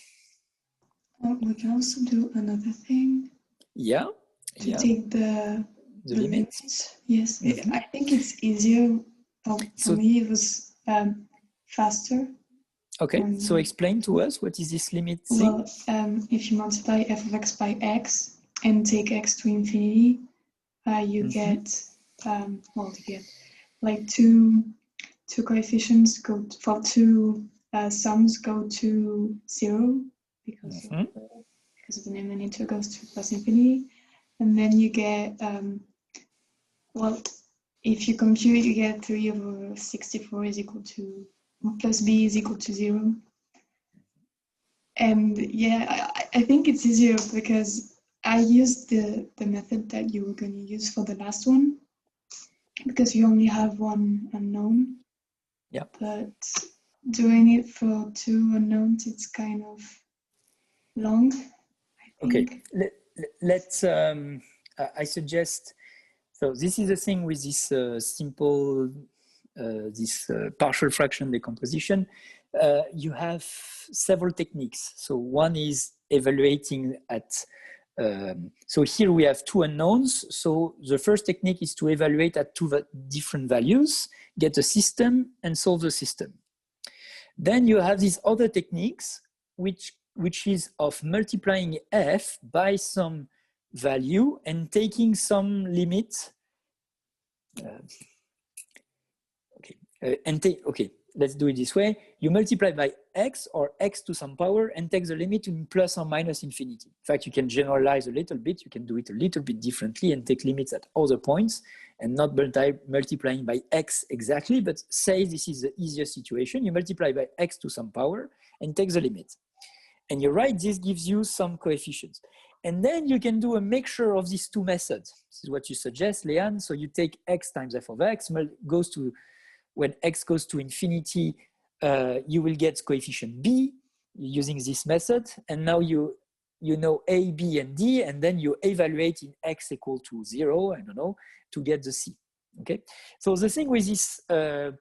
We can also do another thing. Yeah. To take the limits. Yes, Mm-hmm. I think it's easier. For me, it was faster. Okay, so explain to us, what is this limit thing? Well, if you multiply f of x by x and take x to infinity, you get, like two coefficients go for two sums go to 0 because of the numerator goes to plus infinity, and then you get if you compute, you get 3 over 64 is equal to plus b is equal to 0. And yeah, I think it's easier because I used the method that you were going to use for the last one, because you only have one unknown. Yeah. But doing it for two unknowns, it's kind of long, I think. Okay, let's, I suggest, so this is the thing with this simple, partial fraction decomposition. You have several techniques. So one is evaluating at, so here we have two unknowns. So the first technique is to evaluate at two different values, get a system and solve the system. Then you have these other techniques, which is of multiplying f by some value and taking some limit. let's do it this way. You multiply by x or x to some power and take the limit in plus or minus infinity. In fact, you can generalize a little bit. You can do it a little bit differently and take limits at other points and not multiplying by x exactly, but say this is the easiest situation. You multiply by x to some power and take the limit. And you're right, this gives you some coefficients. And then you can do a mixture of these two methods. This is what you suggest, Leanne. So you take x times f of x, goes to, when x goes to infinity, you will get coefficient b using this method. And now you know a, b, and d, and then you evaluate in x equal to 0, I don't know, to get the c. Okay, so the thing with this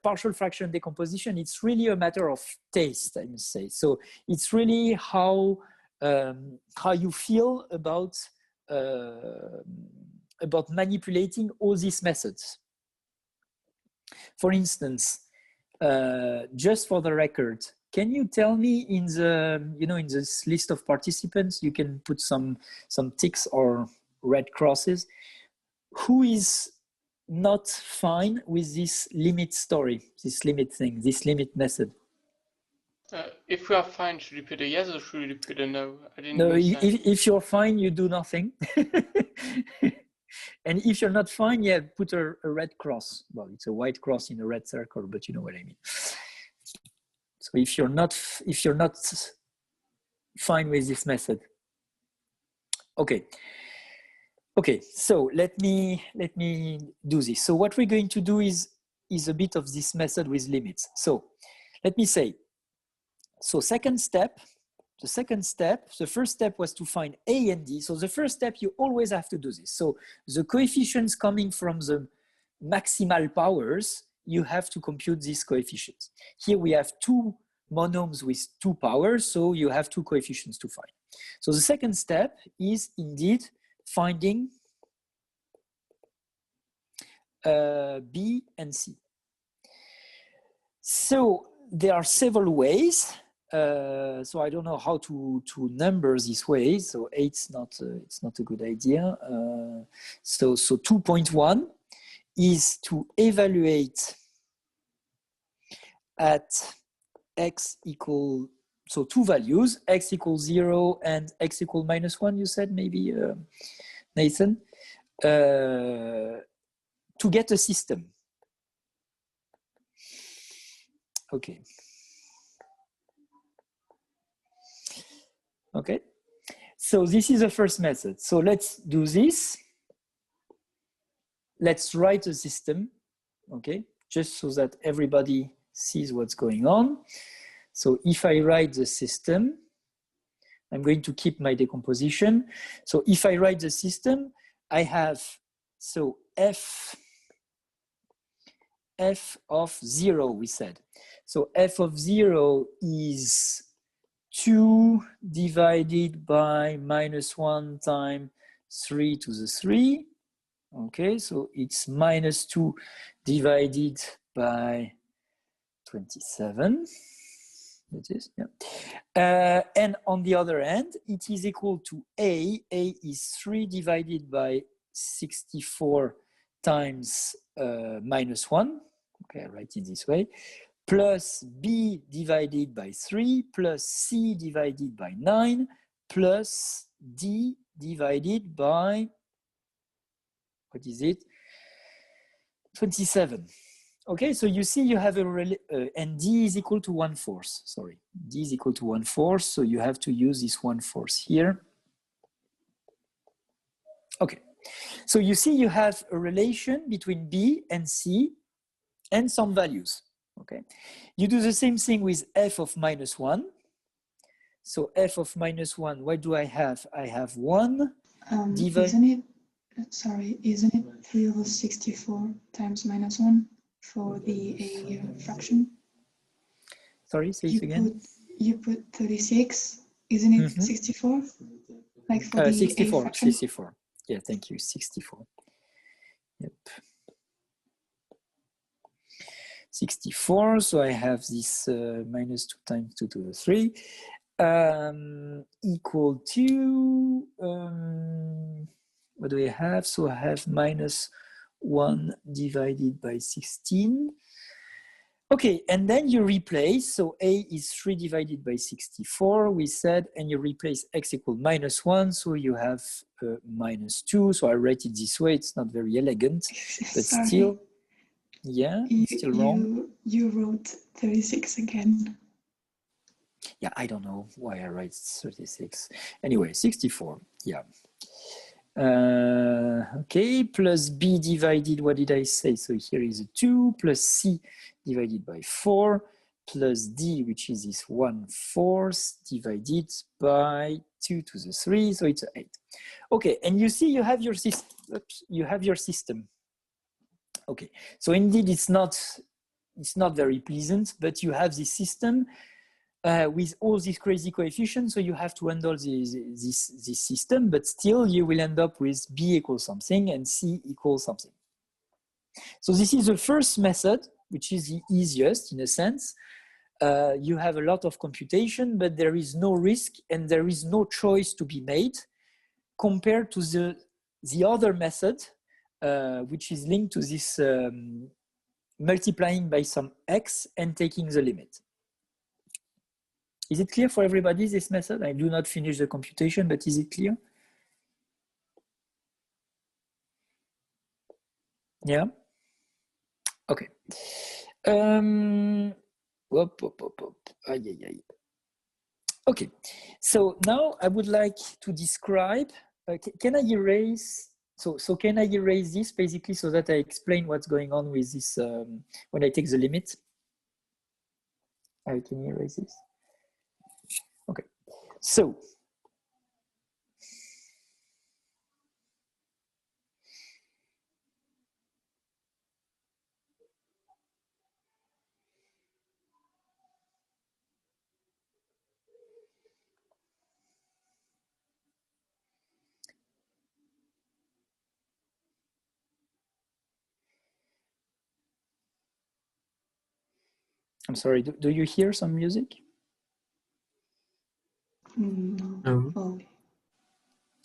partial fraction decomposition, it's really a matter of taste, I must say. So it's really how you feel about manipulating all these methods. For instance, just for the record, can you tell me in the, in this list of participants, you can put some ticks or red crosses, who is not fine with this limit story, this limit thing, this limit method? If we are fine, should we put a yes or should we put a no? I didn't No, understand. if you're fine, you do nothing. And if you're not fine, yeah, put a red cross. Well, it's a white cross in a red circle, but you know what I mean. So if you're not fine with this method, okay. Okay, so let me do this. So what we're going to do is a bit of this method with limits. So let me say, so the first step was to find a and d. So the first step, you always have to do this. So the coefficients coming from the maximal powers, you have to compute these coefficients. Here we have two monomes with two powers, so you have two coefficients to find. So the second step is indeed finding B and C. So there are several ways. So I don't know how to number these ways. So it's not a good idea. So 2.1 is to evaluate at x equal, so two values, x equals 0 and x equal -1, you said maybe, Nathan, to get a system. Okay. Okay. So this is the first method. So let's do this. Let's write a system, okay, just so that everybody sees what's going on. So if I write the system, I'm going to keep my decomposition. So if I write the system, I have, so f of 0, we said. So f of 0 is 2 divided by -1 times 3 to the 3. Okay, so it's -2 divided by 27. That is, yeah. And on the other hand, it is equal to A. A is 3 divided by 64 times -1. Okay, I write it this way. Plus B divided by 3 plus C divided by 9 plus D divided by, what is it? 27. Okay, so you see you have and D is equal to 1/4, sorry. D is equal to 1/4, so you have to use this 1/4 here. Okay, so you see you have a relation between B and C and some values, okay? You do the same thing with f of -1. So f of -1, what do I have? I have 1 divided... Isn't it 3 over 64 times -1 for the A fraction? Sorry, say it again. You put 36, isn't it 64? Like for the 64, A fraction? 64. Yeah, thank you, 64. Yep. 64, so I have this -2 times 2 to the 3 equal to, what do I have? So I have -1 divided by 16. Okay, and then you replace, so A is 3 divided by 64, we said, and you replace x equal -1, so you have -2, so I write it this way, it's not very elegant, but Sorry. still, yeah, it's still wrong. You wrote 36 again. Yeah, I don't know why I write 36. Anyway, 64, yeah. Okay, plus B divided, what did I say? So here is a 2, plus C divided by 4, plus D, which is this 1/4, divided by 2 to the 3, so it's 8. Okay, and you see you have your system. Oops, you have your system. Okay, so indeed it's not very pleasant, but you have this system with all these crazy coefficients, so you have to handle this system, but still you will end up with B equals something and C equals something. So this is the first method, which is the easiest in a sense. You have a lot of computation, but there is no risk and there is no choice to be made compared to the other method, which is linked to this multiplying by some x and taking the limit. Is it clear for everybody, this method? I do not finish the computation, but is it clear? Yeah? Okay. Okay, so now I would like to describe, can I erase, so can I erase this basically so that I explain what's going on with this when I take the limit? I can erase this. Okay, so I'm sorry, do you hear some music? No. Oh.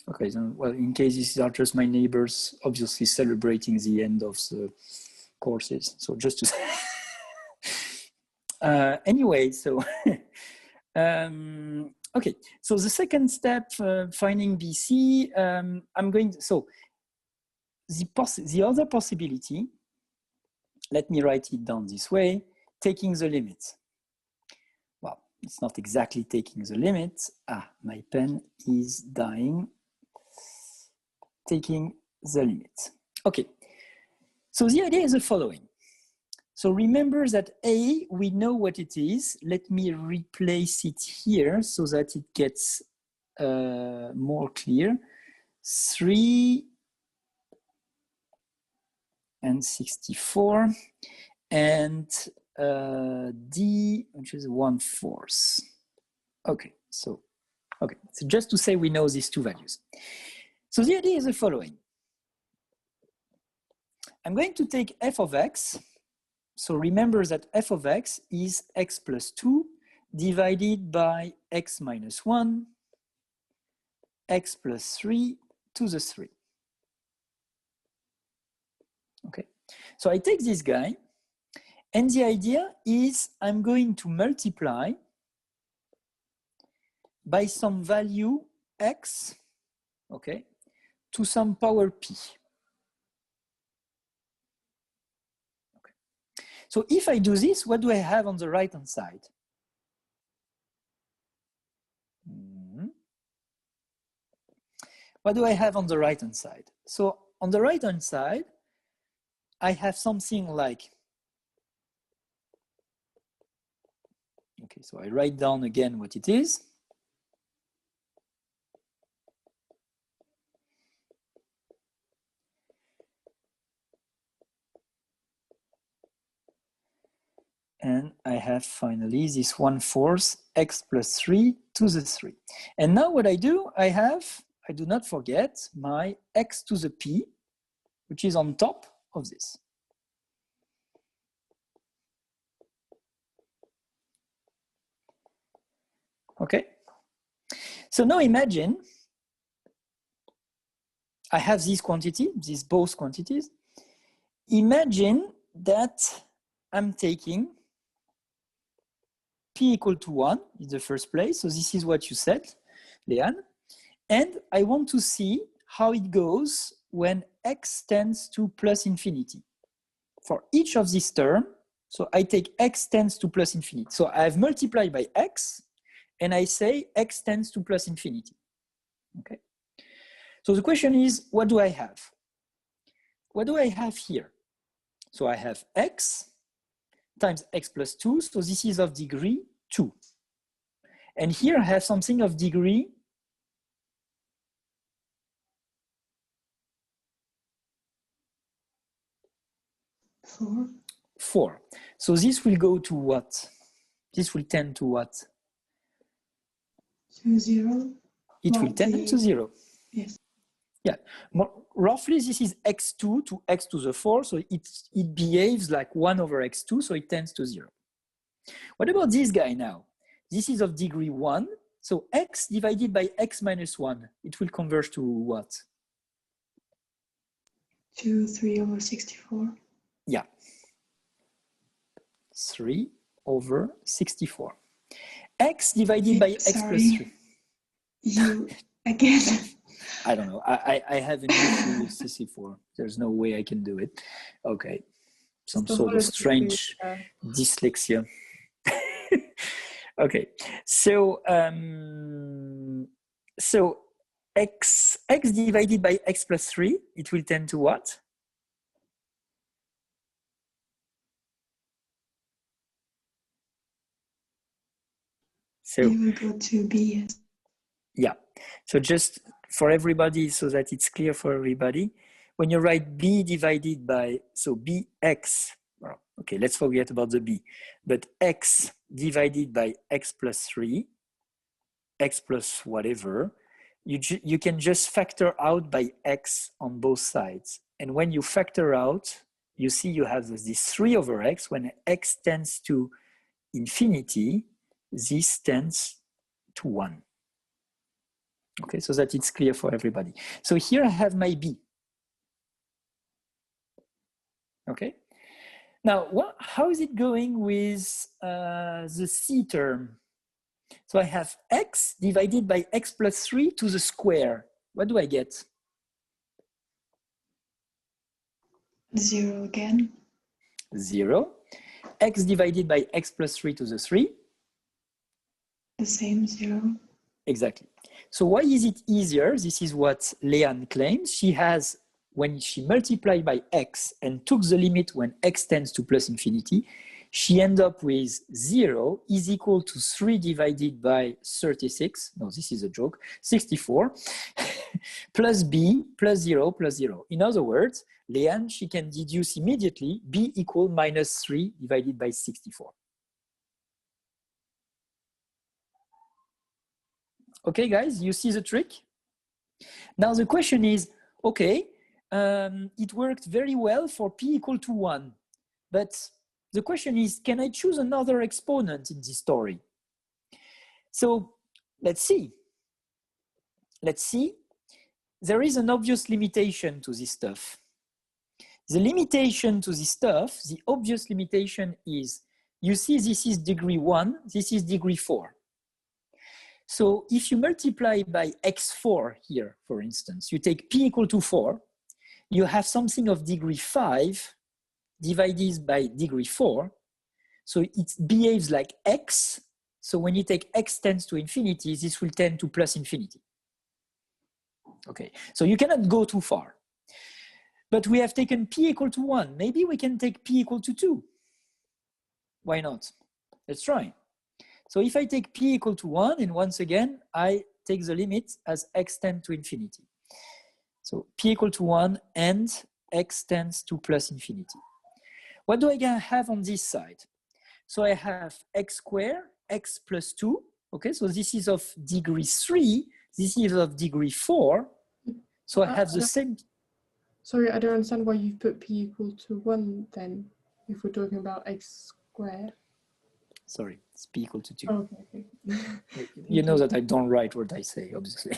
Okay, so, well, in case these are just my neighbors, obviously celebrating the end of the courses. So just to say, anyway, so, okay. So the second step, finding BC, I'm going to, so the other possibility, let me write it down this way, taking the limit. Well, it's not exactly taking the limit. Ah, my pen is dying. Taking the limit. Okay, so the idea is the following. So remember that A, we know what it is. Let me replace it here so that it gets more clear. 3 and 64 and D, which is 1/4. Okay, so just to say we know these two values. So the idea is the following. I'm going to take f of x. So remember that f of x is x plus 2 divided by x minus 1, x plus 3 to the 3. Okay, so I take this guy, and the idea is I'm going to multiply by some value x, okay, to some power p. Okay. So if I do this, what do I have on the right-hand side? What do I have on the right-hand side? So on the right-hand side, I have something like, okay, so I write down again what it is. And I have finally this 1/4 x plus 3 to the 3. And now what I do, I do not forget my x to the p, which is on top of this. Okay, so now imagine I have this quantity, these both quantities. Imagine that I'm taking p equal to 1 in the first place. So this is what you said, Leanne. And I want to see how it goes when x tends to plus infinity. For each of these terms, so I take x tends to plus infinity. So I have multiplied by x, and I say x tends to plus infinity. Okay. So the question is, what do I have? What do I have here? So I have x times x plus 2. So this is of degree 2. And here I have something of degree 4. 4. So this will go to what? This will tend to what? To 0. It will tend to 0. Yes. Yeah, more, roughly this is x2 to x to the 4, so it behaves like 1 over x2, so it tends to 0. What about this guy now? This is of degree 1, so x divided by x minus 1, it will converge to what? To 3 over 64. Yeah, 3 over 64. X divided by x plus 3. You, again. I don't know. I have an issue with CC4. There's no way I can do it. Okay. Some sort of strange dyslexia. Okay. So so x divided by x plus 3, it will tend to what? So it will go to b. Yes. Yeah. So just for everybody, so that it's clear for everybody, when you write b divided by, so bx, well, okay, let's forget about the b, but x divided by x plus 3, x plus whatever, you can just factor out by x on both sides. And when you factor out, you see you have this 3 over x. When x tends to infinity, this tends to 1. Okay, so that it's clear for everybody. So here I have my b. Okay. Now, how is it going with the c term? So I have x divided by x plus 3 to the square. What do I get? 0 again. 0. X divided by x plus 3 to the 3. The same, 0. Exactly. So why is it easier? This is what Leanne claims. She has, when she multiplied by x and took the limit when x tends to plus infinity, she ended up with 0 is equal to 3 divided by 36. No, this is a joke. 64 plus b plus 0 plus 0. In other words, Leanne, she can deduce immediately b equal minus 3 divided by 64. Okay, guys, you see the trick? Now the question is, okay, it worked very well for p equal to 1, but the question is, can I choose another exponent in this story? So let's see. Let's see. There is an obvious limitation to this stuff. The limitation to this stuff, the obvious limitation is, you see this is degree 1, this is degree 4. So if you multiply by x4 here, for instance, you take p equal to 4, you have something of degree 5 divided by degree 4. So it behaves like x. So when you take x tends to infinity, this will tend to plus infinity. Okay, so you cannot go too far. But we have taken p equal to 1. Maybe we can take p equal to 2. Why not? Let's try. So if I take p equal to 1, and once again, I take the limit as x tends to infinity. So p equal to 1 and x tends to plus infinity. What do I have on this side? So I have x squared, x plus 2. Okay, so this is of degree 3. This is of degree 4. So I have the same. Sorry, I don't understand why you put p equal to 1 then, if we're talking about x squared. Sorry, it's p equal to 2. Oh, okay. You know that I don't write what I say, obviously.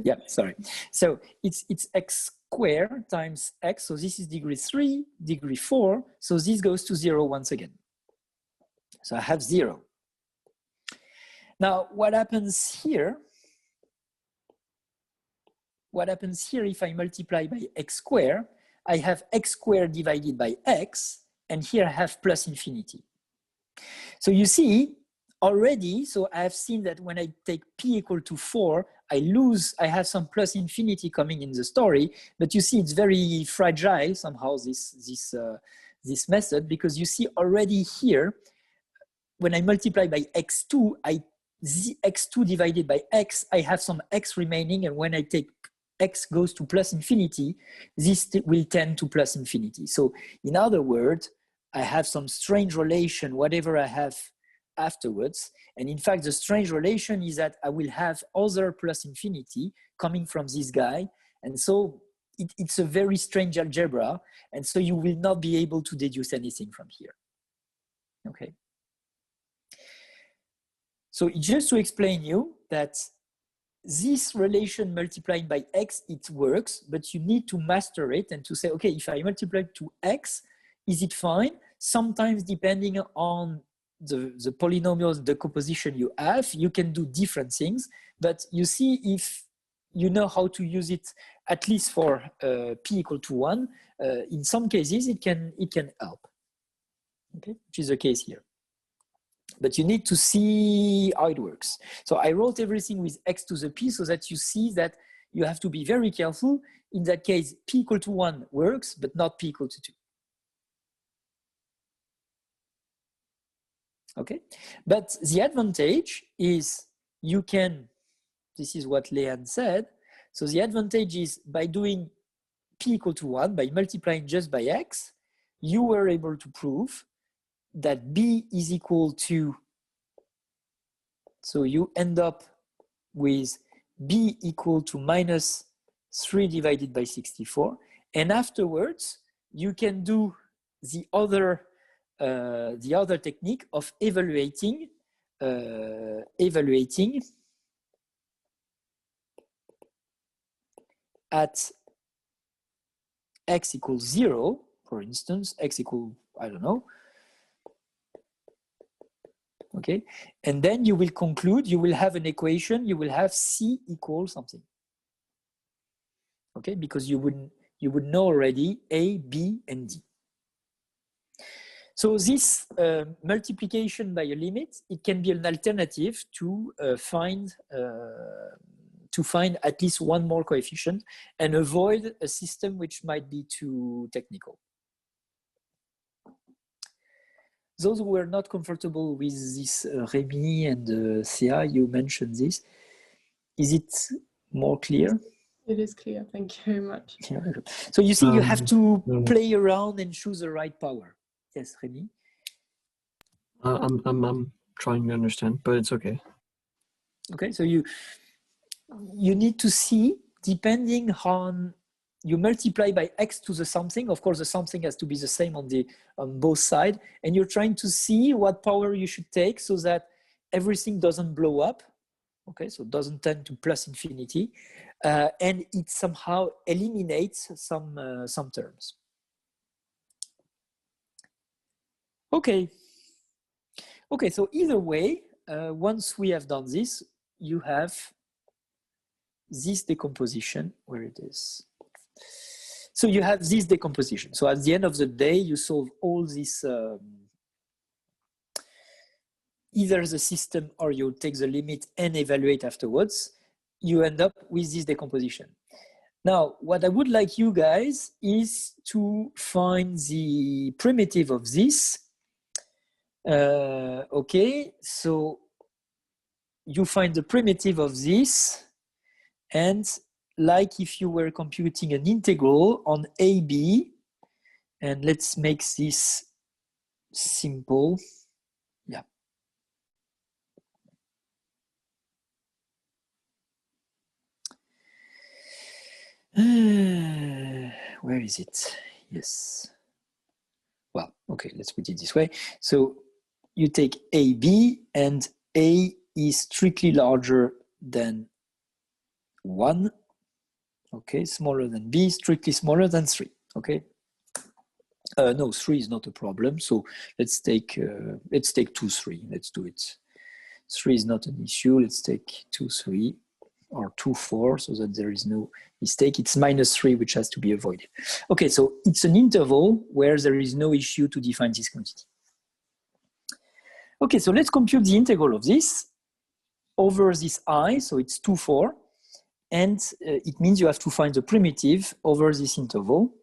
Yeah, sorry. So it's x squared times x. So this is degree 3, degree 4. So this goes to 0 once again. So I have 0. Now, what happens here? What happens here if I multiply by x squared? I have x squared divided by x, and here I have plus infinity. So you see already, so I have seen that when I take p equal to 4, I have some plus infinity coming in the story, but you see it's very fragile somehow, this method, because you see already here, when I multiply by x2, x2 divided by x, I have some x remaining, and when I take x goes to plus infinity, this will tend to plus infinity. So in other words, I have some strange relation, whatever I have afterwards. And in fact, the strange relation is that I will have other plus infinity coming from this guy. And so it's a very strange algebra. And so you will not be able to deduce anything from here. Okay. So just to explain you that this relation multiplying by x, it works, but you need to master it and to say, okay, if I multiply to x, is it fine? Sometimes depending on the polynomials, the composition you have, you can do different things, but you see if you know how to use it, at least for p equal to 1, in some cases it can help, okay, which is the case here. But you need to see how it works. So I wrote everything with x to the p so that you see that you have to be very careful. In that case, p equal to 1 works, but not p equal to 2. Okay, but the advantage is you can, this is what Leanne said, so the advantage is by doing p equal to 1, by multiplying just by x, you were able to prove that b is equal to, so you end up with b equal to minus 3 divided by 64, and afterwards you can do the other technique of evaluating at x equals 0, for instance, x equal, I don't know, okay, and then you will conclude, you will have an equation, you will have c equals something, okay, because you would know already a, b, and d. So this multiplication by a limit, it can be an alternative to find at least one more coefficient and avoid a system which might be too technical. Those who were not comfortable with this, Rémi and Thea, you mentioned this. Is it more clear? It is clear. Thank you very much. So you see, you have to play around and choose the right power. Yes, Rémi? I'm trying to understand, but it's okay. Okay, so you need to see, depending on, you multiply by x to the something, of course the something has to be the same on both sides, and you're trying to see what power you should take so that everything doesn't blow up, okay, so it doesn't tend to plus infinity, and it somehow eliminates some terms. Okay, so either way, once we have done this, you have this decomposition, where it is. So you have this decomposition. So at the end of the day, you solve all this, either the system or you take the limit and evaluate afterwards, you end up with this decomposition. Now, what I would like you guys is to find the primitive of this. Okay, so you find the primitive of this, and like if you were computing an integral on AB, and let's make this simple. Yeah. Where is it? Yes. Well, okay, let's put it this way. So you take AB, and A is strictly larger than 1. Okay, smaller than B, strictly smaller than 3. Okay. No, 3 is not a problem. So let's take 2, 3. Let's do it. 3 is not an issue. Let's take 2, 3 or 2, 4 so that there is no mistake. It's -3 which has to be avoided. Okay, so it's an interval where there is no issue to define this quantity. Okay, so let's compute the integral of this over this I, so it's 2, 4, and it means you have to find the primitive over this interval.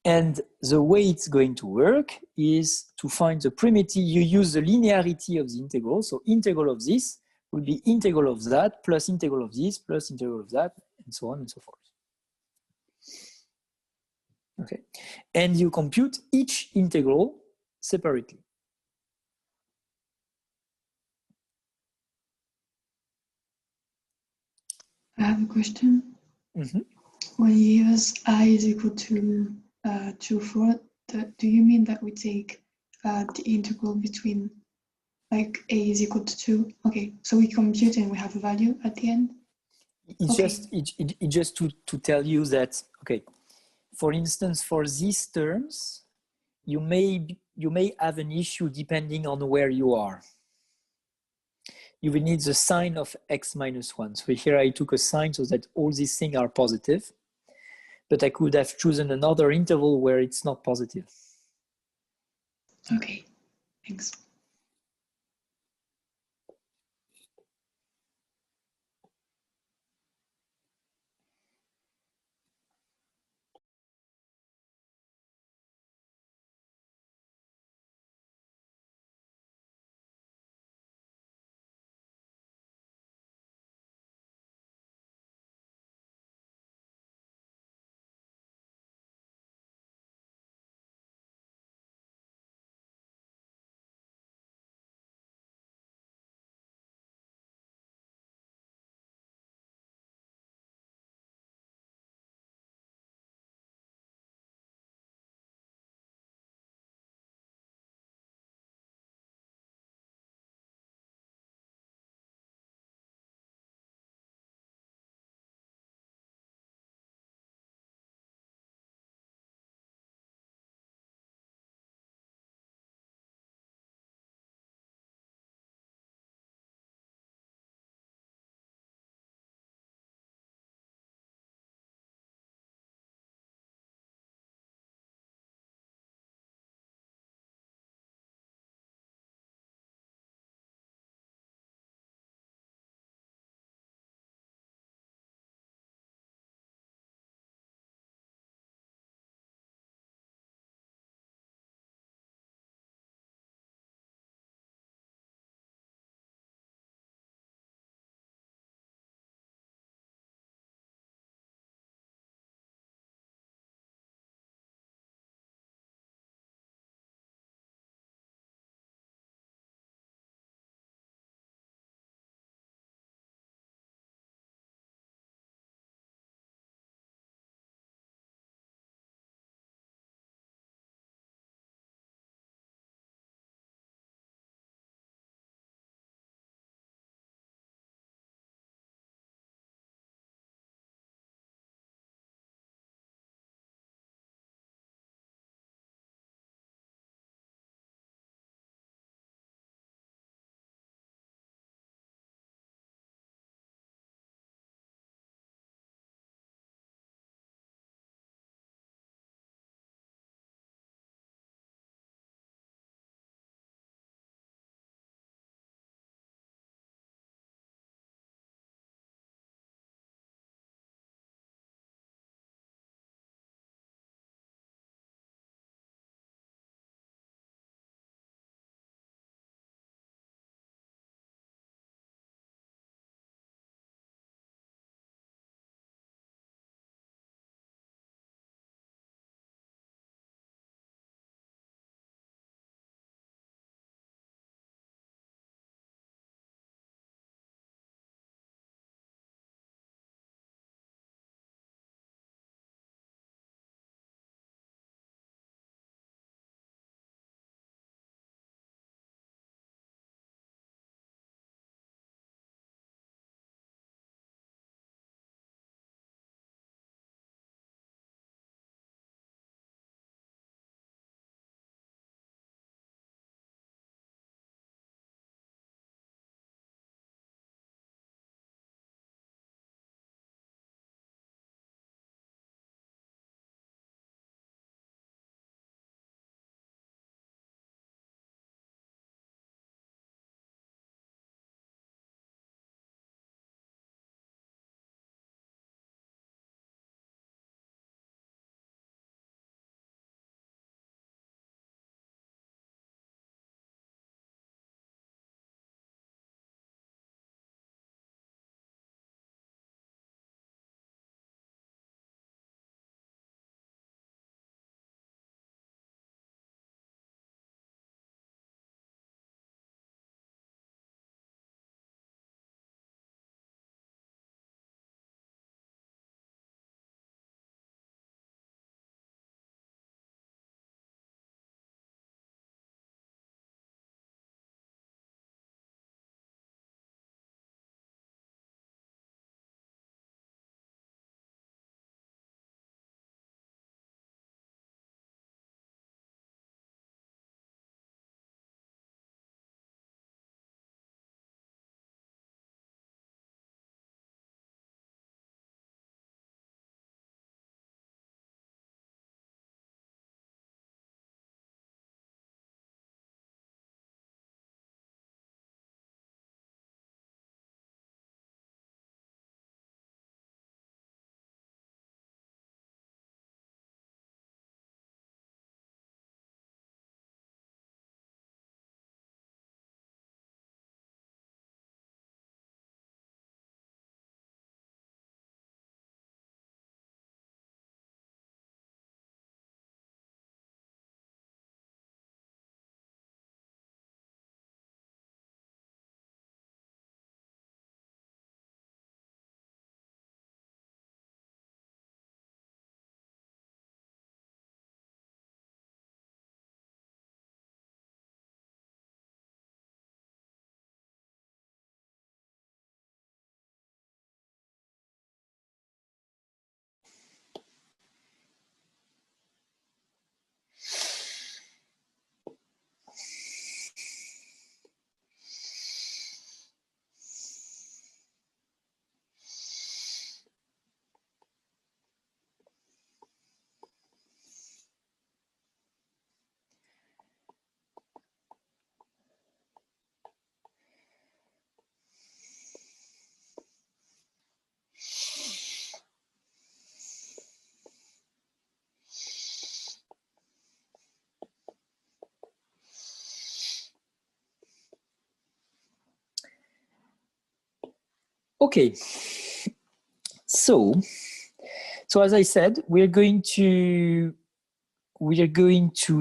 And the way it's going to work is to find the primitive, you use the linearity of the integral, so integral of this will be integral of that, plus integral of this, plus integral of that, and so on and so forth. Okay, and you compute each integral separately. I have a question. Mm-hmm. When you use I is equal to 2, 4, do you mean that we take the integral between like a is equal to 2? Okay, so we compute and we have a value at the end? It's Okay. just to tell you that, okay, for instance, for these terms, you may have an issue depending on where you are. You will need the sign of x minus 1. So here I took a sign so that all these things are positive, but I could have chosen another interval where it's not positive. Okay, thanks. Okay, so as I said, we are going to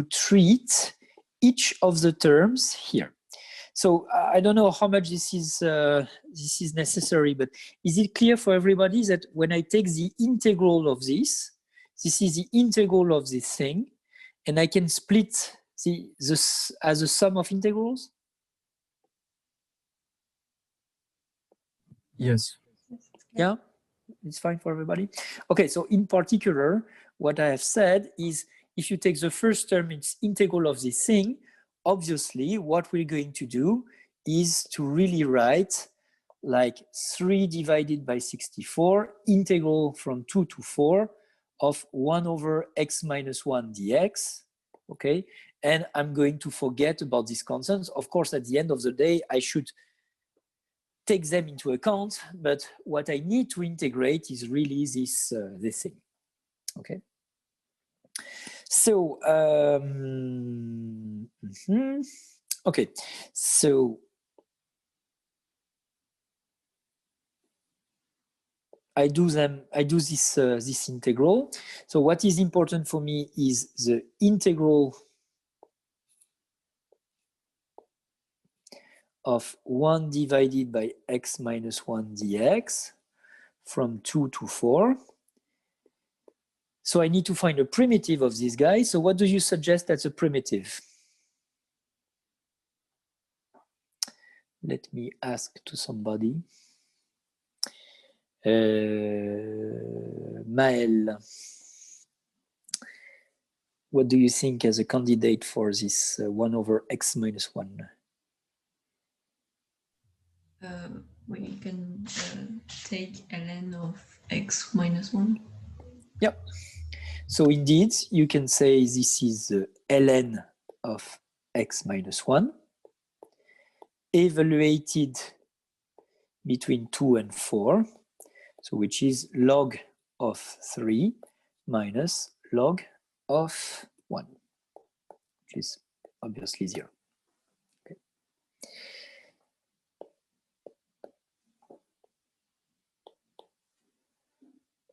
treat each of the terms here. So I don't know how much this is necessary, but is it clear for everybody that when I take the integral of this is the integral of this thing, and I can split this as a sum of integrals? Yes. Yeah, it's fine for everybody. Okay, so in particular, what I have said is if you take the first term, it's integral of this thing, obviously what we're going to do is to really write like 3 divided by 64 integral from 2 to 4 of 1 over x minus 1 dx, okay? And I'm going to forget about these constants. Of course, at the end of the day, I should take them into account, but what I need to integrate is really this thing, okay? So, okay, so I do this integral. So what is important for me is the integral of 1 divided by x minus 1 dx from 2 to 4. So I need to find a primitive of this guy. So what do you suggest as a primitive? Let me ask to somebody. Maël, what do you think as a candidate for this 1 over x minus 1? We can take ln of x minus 1. Yep. So indeed, you can say this is ln of x minus 1, evaluated between 2 and 4, so which is log of 3 minus log of 1, which is obviously 0. Okay.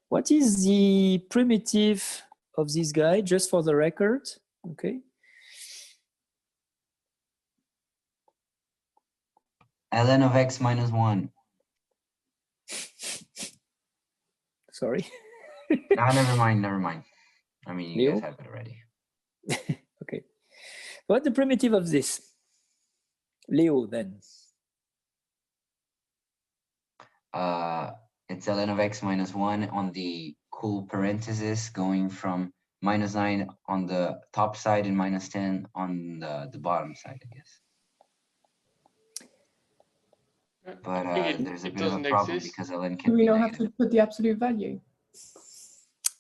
What is the primitive of this guy, just for the record? Okay. ln of x minus 1. Sorry. Never mind. I mean, you Leo? guys have it already. Okay. What's the primitive of this? Leo, then. It's ln of x minus 1 on the cool parenthesis going from minus 9 on the top side and minus 10 on the bottom side, I guess. But there's a bit of a problem because ln can Do we be not have negative. to put the absolute value?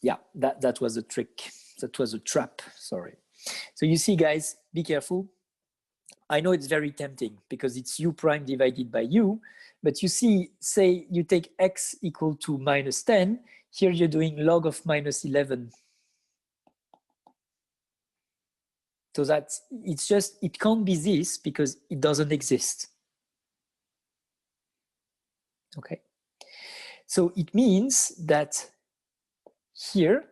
Yeah, that was a trick. That was a trap, sorry. So you see, guys, be careful. I know it's very tempting because it's u prime divided by u, but you see, say you take x equal to minus 10, here you're doing log of minus 11. So that's, it's just, it can't be this because it doesn't exist. Okay. So it means that here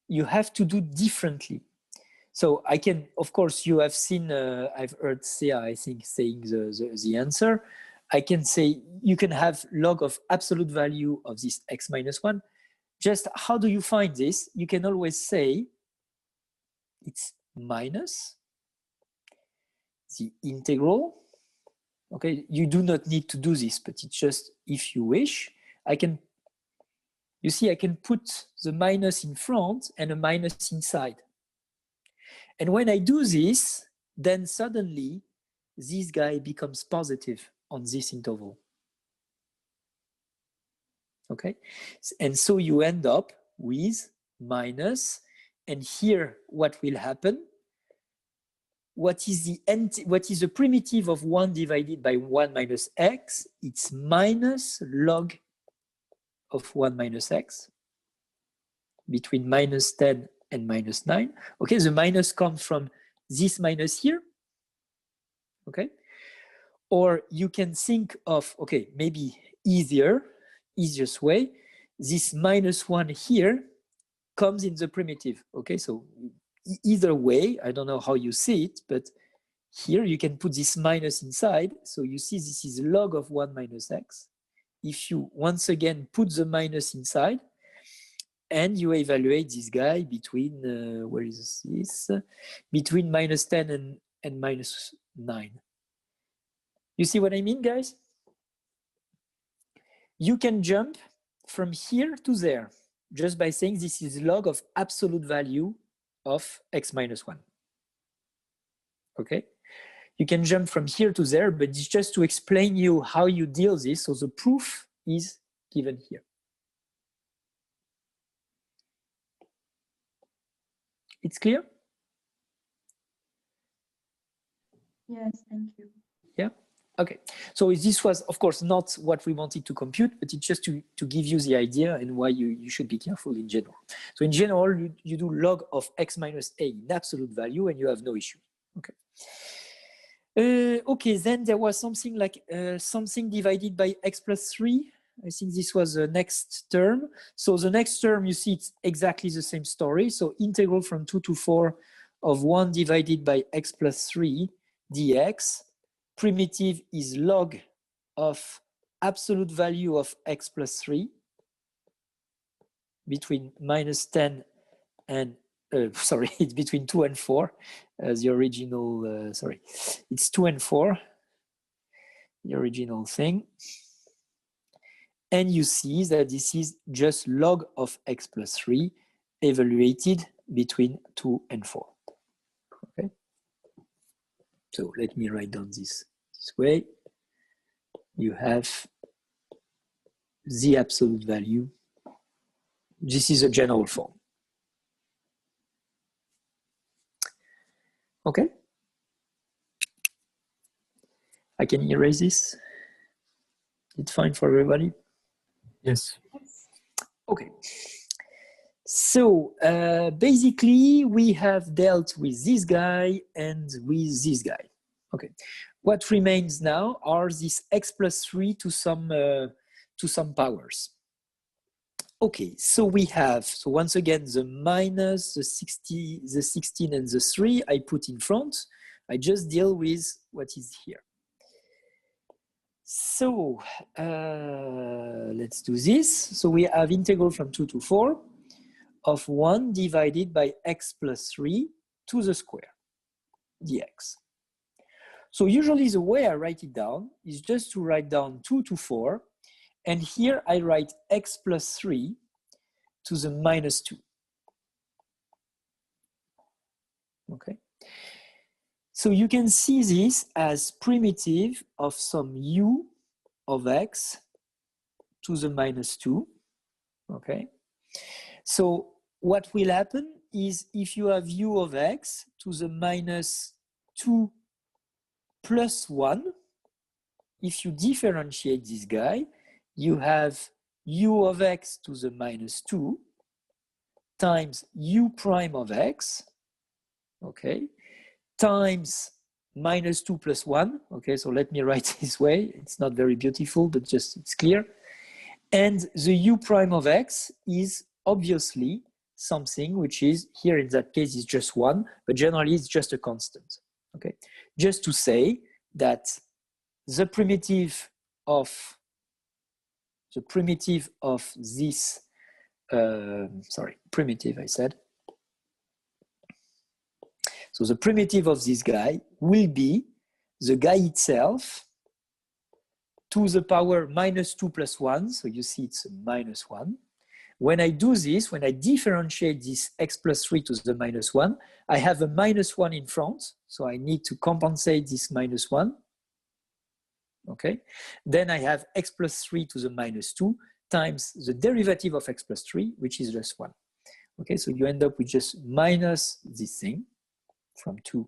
you have to do differently. So I can, of course, you have seen, I've heard Sia, I think, saying the answer. I can say you can have log of absolute value of this x minus 1. Just how do you find this? You can always say it's minus the integral. Okay, you do not need to do this, but it's just if you wish, I can, you see, I can put the minus in front and a minus inside. And when I do this, then suddenly this guy becomes positive on this interval. Okay, and so you end up with minus, and here what will happen? What is the primitive of 1 divided by 1 minus x? It's minus log of 1 minus x between minus 10 and minus 9. Okay, the minus comes from this minus here. Okay, or you can think of, okay, maybe easiest way, this -1 here comes in the primitive. Okay, so either way, I don't know how you see it, but here you can put this minus inside. So you see this is log of 1 minus x. If you once again put the minus inside, and you evaluate this guy between, where is this? Between -10 and -9. You see what I mean, guys? You can jump from here to there just by saying this is log of absolute value of x minus 1. Okay? You can jump from here to there, but it's just to explain you how you deal this. So the proof is given here. It's clear? Yes, thank you. Yeah. Okay. So this was, of course, not what we wanted to compute, but it's just to give you the idea and why you should be careful in general. So in general, you do log of x minus a in absolute value and you have no issue. Okay. Okay, then there was something like something divided by x plus 3. I think this was the next term. So the next term, you see it's exactly the same story. So integral from 2 to 4 of 1 divided by x plus 3 dx. Primitive is log of absolute value of x plus 3 between -10 and, sorry, it's between 2 and 4. The original, sorry, it's 2 and 4, the original thing. And you see that this is just log of x plus 3 evaluated between 2 and 4. Okay. So let me write down this way. You have the absolute value. This is a general form. Okay. I can erase this. It's fine for everybody? Yes. Okay. So basically, we have dealt with this guy and with this guy. Okay. What remains now are these x plus 3 to some powers. Okay, so we have, so once again, the minus, the 60, the 16 and the 3 I put in front. I just deal with what is here. So let's do this. So we have integral from 2 to 4 of 1 divided by x plus 3 to the square dx. So usually the way I write it down is just to write down 2 to 4. And here I write x plus 3 to the minus 2. Okay. So you can see this as primitive of some u of x to the minus 2. Okay. So what will happen is if you have u of x to the minus 2 plus 1, if you differentiate this guy, you have u of x to the minus 2 times u prime of x, okay, times minus 2 plus 1, okay, so let me write this way. It's not very beautiful, but just it's clear. And the u prime of x is obviously something which is, here in that case, is just 1, but generally it's just a constant, okay? Just to say that the primitive of this, sorry, primitive I said. So the primitive of this guy will be the guy itself to the power minus 2 plus 1. So you see it's a minus 1. When I do this, when I differentiate this x plus 3 to the minus 1, I have a minus 1 in front. So I need to compensate this minus 1. Okay. Then I have x plus 3 to the minus 2 times the derivative of x plus 3, which is just 1. Okay. So you end up with just minus this thing from 2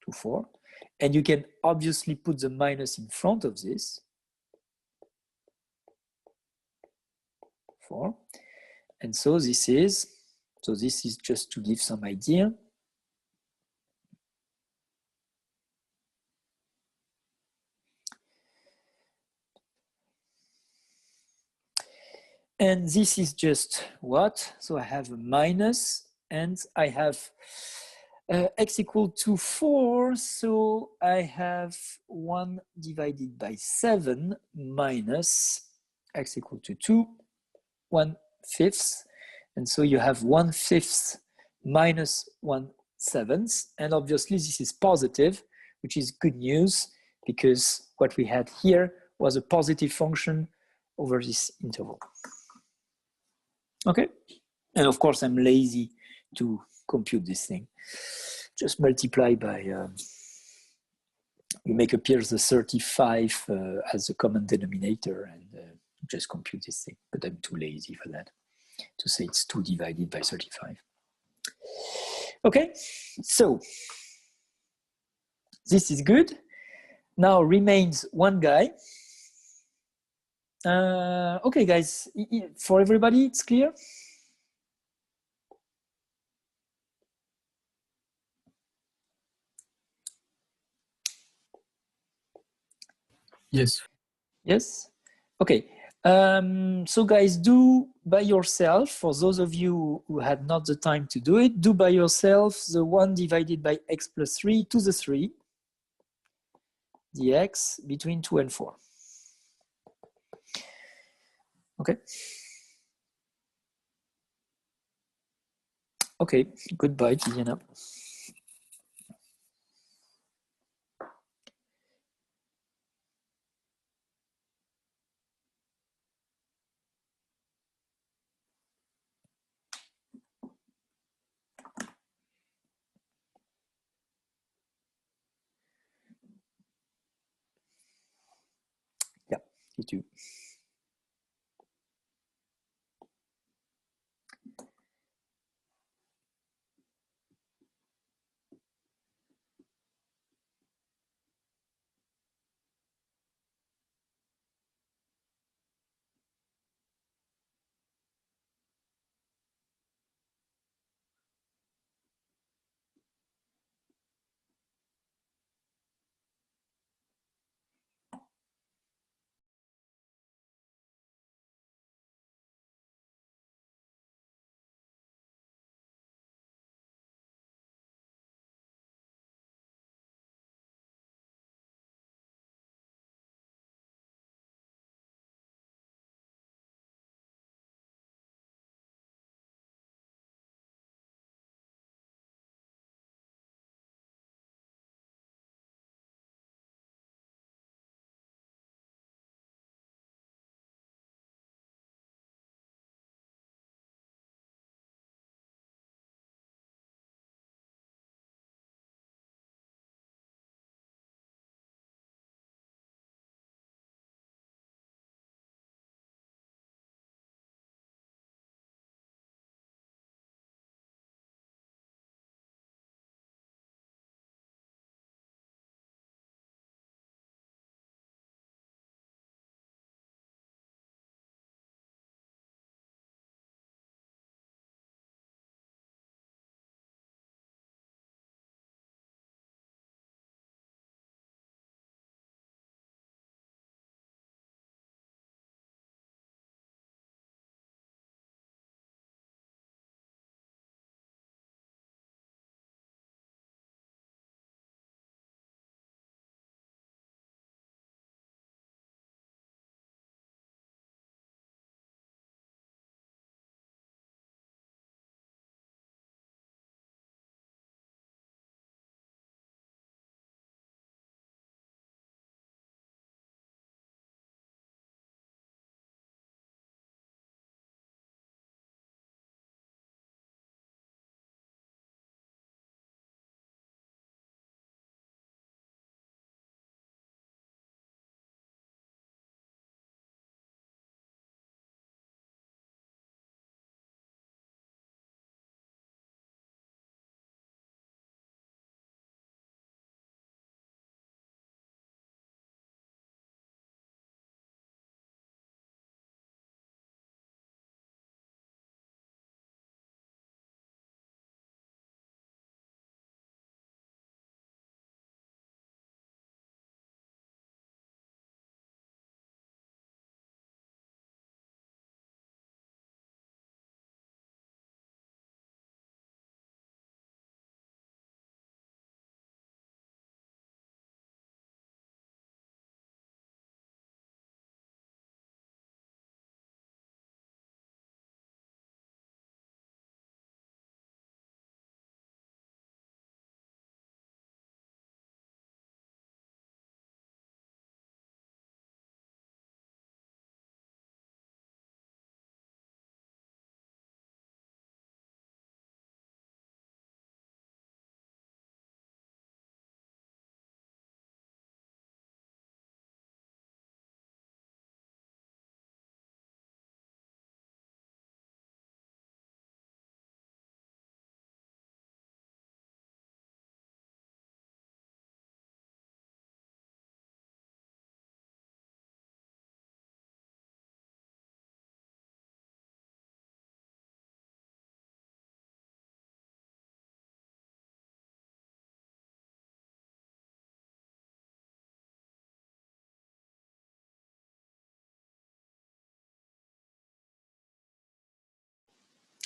to 4. And you can obviously put the minus in front of this. 4. And so this is just to give some idea. And this is just what? So I have a minus, and I have x equal to 4, so I have 1 divided by 7 minus x equal to 2, 1/5. And so you have 1/5 minus 1/7. And obviously this is positive, which is good news, because what we had here was a positive function over this interval. Okay, and of course I'm lazy to compute this thing. Just multiply by, you make appear the 35 as a common denominator, and just compute this thing, but I'm too lazy for that, to say it's 2 divided by 35. Okay, so this is good. Now remains one guy. Okay, guys, for everybody, it's clear? Yes. Yes? Okay. So guys, do by yourself, for those of you who had not the time to do it, do by yourself the 1 divided by x plus 3 to the 3, dx between 2 and 4. Okay. Okay, goodbye, Diana. Yeah, you too.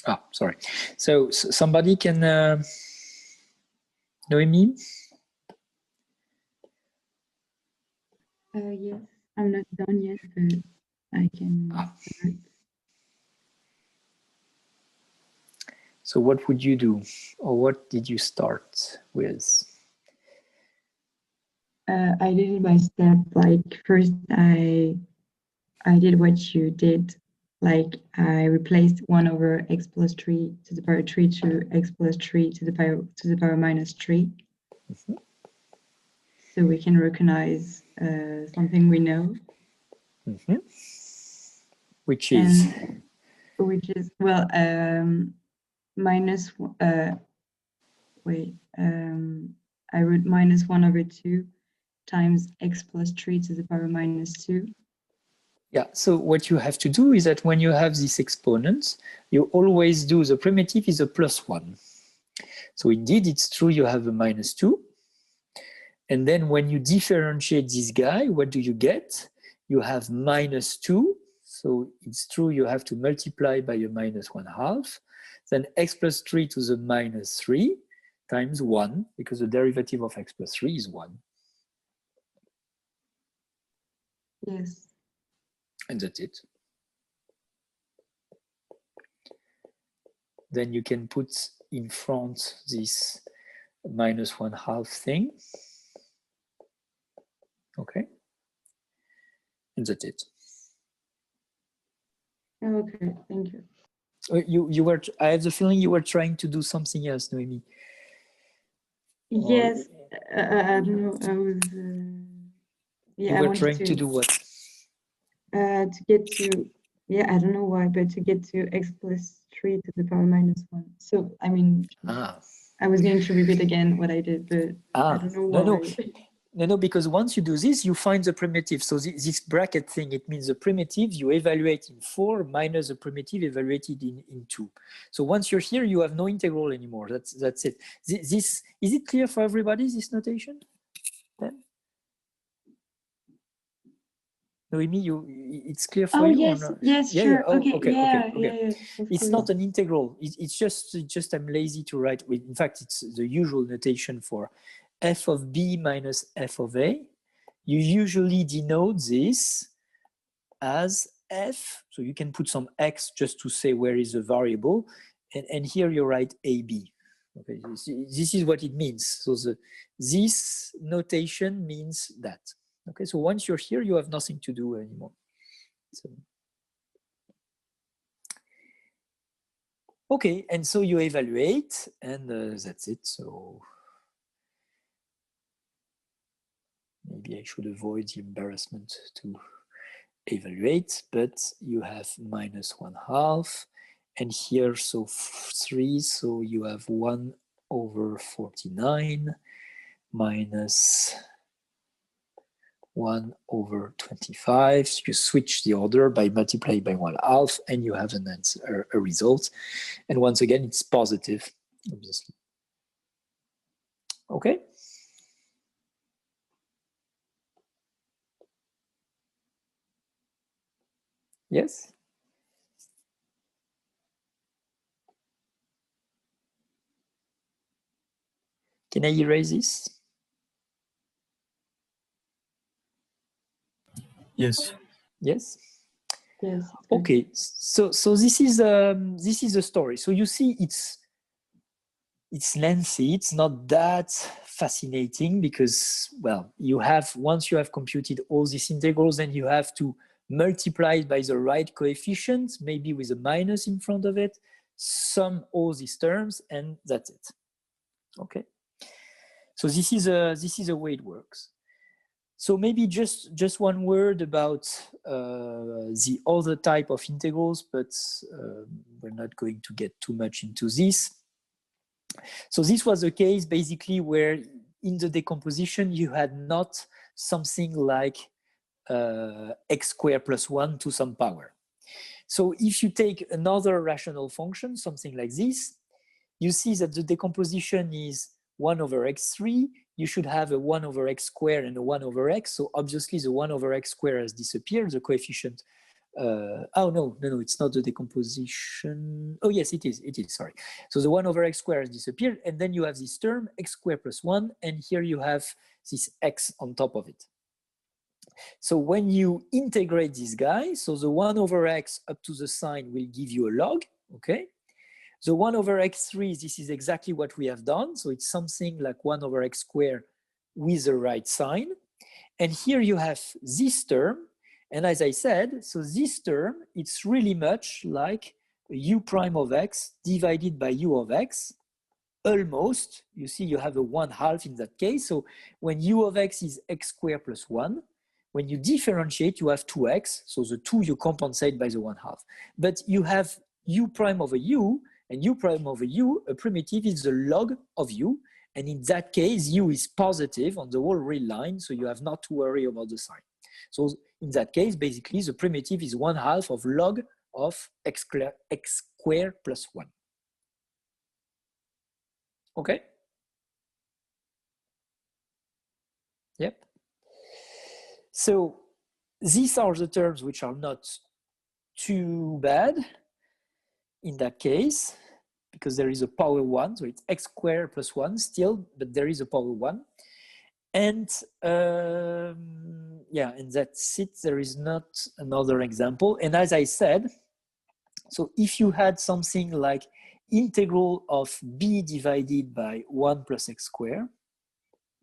Ah, sorry. So somebody can Noemi? Yes, I'm not done yet, but I can start. So what would you do, or what did you start with? I did it by step. Like first, I did what you did. Like I replaced 1 over x plus 3 to the power 3 to x plus 3 to the power minus 3. Mm-hmm. So we can recognize something we know. Mm-hmm. Which is? Well, minus, I wrote minus 1 over 2 times x plus 3 to the power minus 2. Yeah, so what you have to do is that when you have these exponents, you always do the primitive is a plus 1. So indeed, it's true you have a minus 2. And then when you differentiate this guy, what do you get? You have minus 2. So it's true you have to multiply by a minus 1/2. Then x plus 3 to the minus 3 times 1, because the derivative of x plus 3 is 1. Yes. And that's it. Then you can put in front this minus 1/2 thing. Okay. And that's it. Okay, thank you. You were, I have the feeling you were trying to do something else, Noemi. Yes, I don't know. I was. Yeah, you were trying to do what? To get to, yeah, I don't know why, but to get to x plus 3 to the power minus 1. So, I mean, I was going to repeat again what I did, but I don't know why. No, because once you do this, you find the primitive. So this bracket thing, it means the primitive you evaluate in 4 minus the primitive evaluated in 2. So once you're here, you have no integral anymore. That's it. This is it clear for everybody, this notation? Then? Noemi, it's clear for you? Yes, or not? yes, yeah, sure. Yeah. Oh, Okay, okay. It's not an integral. It's just I'm lazy to write. In fact, it's the usual notation for f of b minus f of a. You usually denote this as f. So you can put some x just to say where is the variable. And here you write ab. Okay, this is what it means. So this notation means that. Okay, so once you're here, you have nothing to do anymore. So, okay, and so you evaluate, and that's it. So maybe I should avoid the embarrassment to evaluate, but you have minus 1/2, and here, so 3, so you have 1 over 49 minus 1 over 25. So you switch the order by multiplying by 1/2, and you have an answer, a result. And once again, it's positive, obviously. Okay. Yes. Can I erase this? Yes. Yes. Yes. Okay. So this is the story. So you see, it's lengthy. It's not that fascinating because, well, once you have computed all these integrals, then you have to multiply it by the right coefficient, maybe with a minus in front of it, sum all these terms, and that's it. Okay. So this is a way it works. So maybe just one word about the other type of integrals, but we're not going to get too much into this. So this was a case basically where in the decomposition you had not something like x squared plus 1 to some power. So if you take another rational function, something like this, you see that the decomposition is 1 over x3. You should have a 1 over x squared and a 1 over x. So obviously the 1 over x squared has disappeared. The coefficient oh no, it's not the decomposition. Oh yes, it is, sorry. So the 1 over x squared has disappeared, and then you have this term x squared plus 1, and here you have this x on top of it. So when you integrate this guy, so the 1 over x up to the sign will give you a log, okay? The 1 over x3, this is exactly what we have done. So it's something like 1 over x squared with the right sign. And here you have this term. And as I said, so this term, it's really much like u prime of x divided by u of x. Almost, you see, you have a 1/2 in that case. So when u of x is x squared plus 1, when you differentiate, you have 2x. So the 2 you compensate by the 1/2. But you have u prime over u, and u prime over u, a primitive is the log of u. And in that case, u is positive on the whole real line, so you have not to worry about the sign. So in that case, basically, the primitive is 1/2 of log of x squared plus 1. Okay? Yep. So these are the terms which are not too bad in that case, because there is a power 1, so it's x squared plus 1 still, but there is a power 1. And yeah, and that's it. There is not another example. And as I said, so if you had something like integral of b divided by 1 plus x squared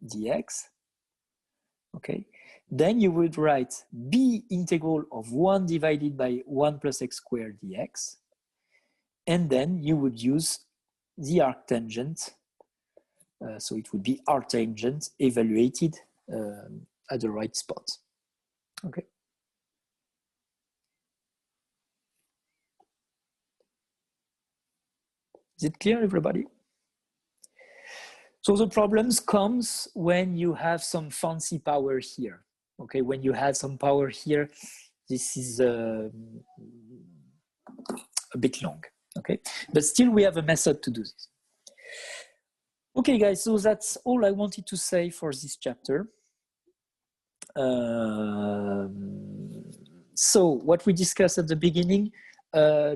dx, okay, then you would write b integral of 1 divided by 1 plus x squared dx, and then you would use the arctangent. So it would be arctangent evaluated at the right spot. Okay. Is it clear, everybody? So the problems comes when you have some fancy power here. Okay, when you have some power here, this is a bit long. Okay, but still we have a method to do this. Okay, guys, so that's all I wanted to say for this chapter. So what we discussed at the beginning,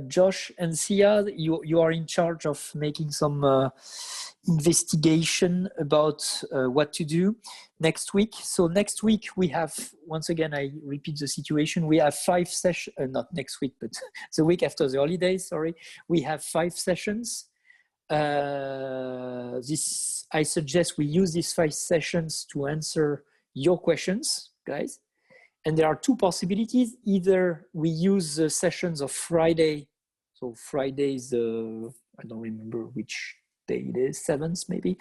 Josh and Sia, you are in charge of making some investigation about what to do next week. So next week we have, once again, I repeat the situation, we have 5 sessions, not next week, but the week after the holidays, sorry, we have 5 sessions. I suggest we use these 5 sessions to answer your questions, guys. And there are 2 possibilities. Either we use the sessions of Friday. So Friday is, I don't remember which day it is, 7th maybe,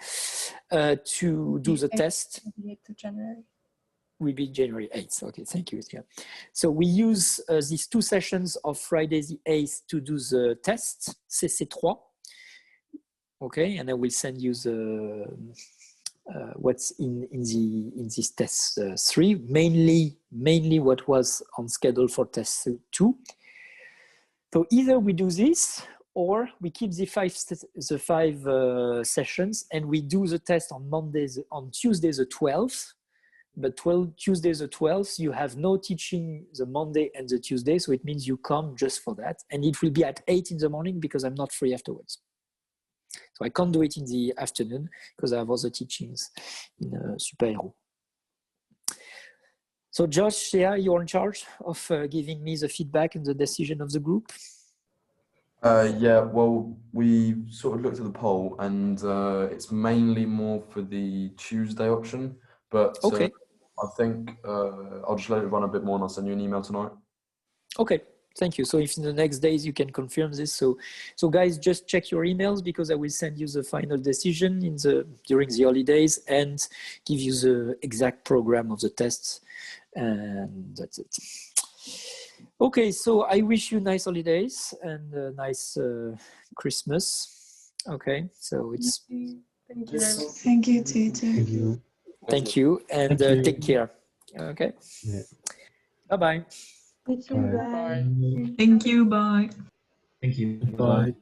to do the test. The 8th of January. Will be January 8th. Okay, thank you. Yeah. So we use these 2 sessions of Friday the 8th to do the test, CC3. Okay, and I will send you the what's in this test 3, mainly what was on schedule for test 2. So either we do this, or we keep the 5 sessions and we do the test on Tuesday the 12th. But Tuesday the 12th, you have no teaching the Monday and the Tuesday, so it means you come just for that, and it will be at 8 in the morning because I'm not free afterwards. So I can't do it in the afternoon because I have other teachings in Superhero. So Josh, yeah, you're in charge of giving me the feedback and the decision of the group. Yeah, well, we sort of looked at the poll, and it's mainly more for the Tuesday option. But okay, I think I'll just let it run a bit more, and I'll send you an email tonight. Okay. Thank you. So if in the next days you can confirm this. So guys, just check your emails because I will send you the final decision during the holidays and give you the exact program of the tests. And that's it. Okay, so I wish you nice holidays and a nice Christmas. Okay, so it's... Thank you. Thank you, too. Thank you, and take care. Okay. Yeah. Bye-bye. Thank you. Bye. Thank you. Bye. Thank you. Bye.